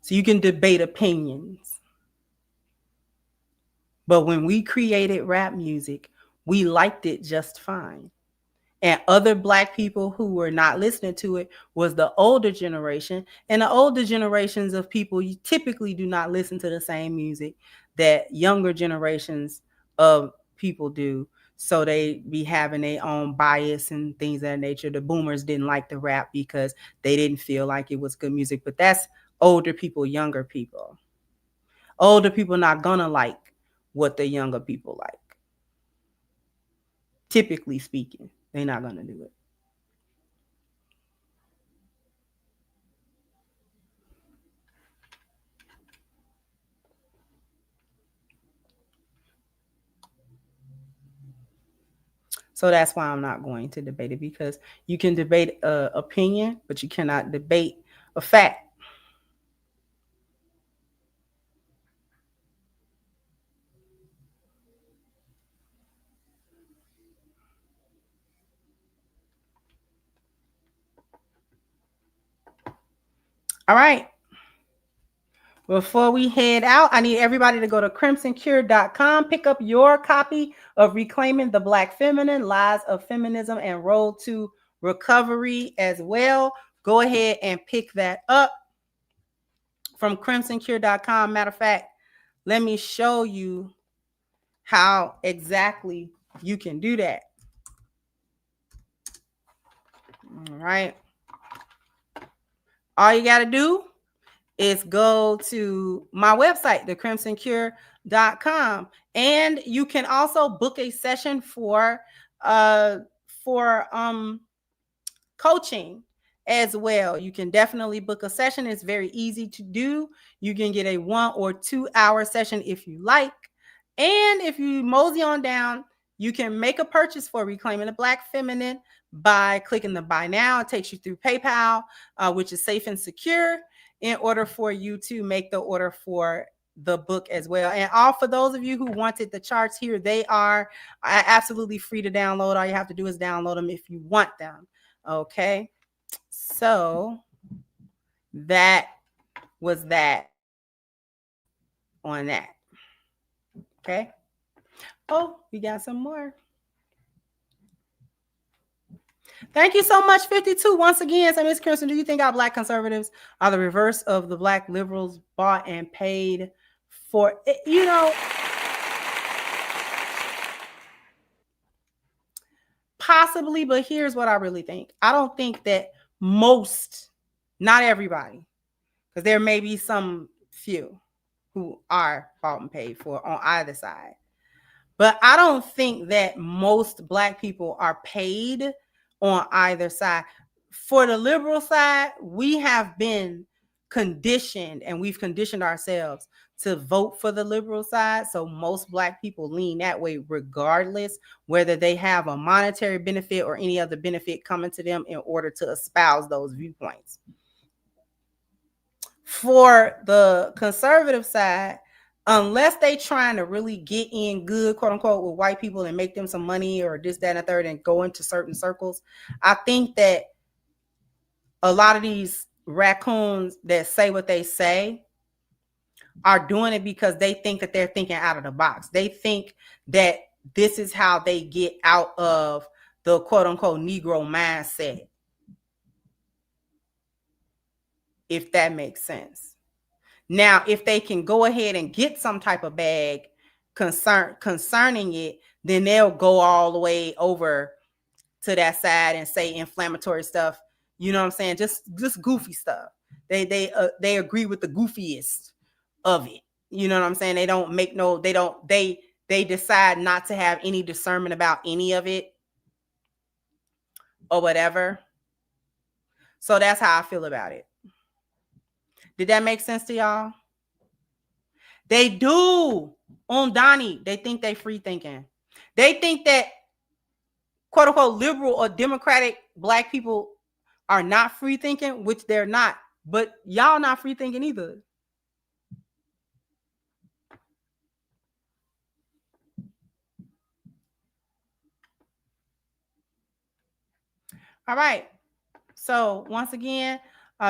So you can debate opinions. But when we created rap music, we liked it just fine. And other black people who were not listening to it was the older generation. And the older generations of people, you typically do not listen to the same music that younger generations of people do. So they be having their own bias and things of that nature. The boomers didn't like the rap because they didn't feel like it was good music. But that's older people, younger people. Older people not gonna like what the younger people like. Typically speaking, they're not gonna do it. So that's why I'm not going to debate it, because you can debate an opinion, but you cannot debate a fact. All right. Before we head out, I need everybody to go to crimsoncure.com, pick up your copy of Reclaiming the Black Feminine, Lies of Feminism and Road to Recovery as well. Go ahead and pick that up from crimsoncure.com. Matter of fact, let me show you how exactly you can do that. All right. All you got to do is go to my website, thecrimsoncure.com, and you can also book a session for coaching as well. You can definitely book a session. It's very easy to do. You can get a 1 or 2 hour session if you like. And if you mosey on down, you can make a purchase for Reclaiming the Black Feminine by clicking the buy now. It takes you through PayPal, which is safe and secure, in order for you to make the order for the book as well. And all for those of you who wanted the charts here, they are absolutely free to download. All you have to do is download them if you want them. Okay. So that was that on that. Okay. Oh, we got some more. Thank you so much, 52. Once again, so Ms. Kirsten, do you think our black conservatives are the reverse of the black liberals bought and paid for? You know, Possibly, but here's what I really think. I don't think that most, not everybody, because there may be some few who are bought and paid for on either side. But I don't think that most Black people are paid on either side. For the liberal side, we have been conditioned, and we've conditioned ourselves to vote for the liberal side. So most Black people lean that way regardless, whether they have a monetary benefit or any other benefit coming to them in order to espouse those viewpoints. For the conservative side, unless they trying to really get in good, quote unquote, with white people and make them some money or this, that, and the third and go into certain circles, I think that a lot of these raccoons that say what they say are doing it because they think that they're thinking out of the box. They think that this is how they get out of the quote unquote Negro mindset, if that makes sense. Now, if they can go ahead and get some type of bag concerning it, then they'll go all the way over to that side and say inflammatory stuff. You know what I'm saying? Just goofy stuff. They agree with the goofiest of it. You know what I'm saying? They don't make no, they decide not to have any discernment about any of it or whatever. So that's how I feel about it. Did that make sense to y'all? They do. On Donnie, they think they free thinking. They think that quote unquote liberal or democratic Black people are not free thinking, which they're not. But y'all not free thinking either. All right. So once again,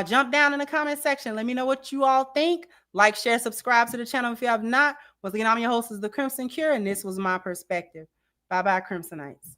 jump down in the comment section. Let me know what you all think. Like, share, subscribe to the channel if you have not. Once again, I'm your host, is the Crimson Cure, and this was my perspective. Bye-bye, Crimsonites.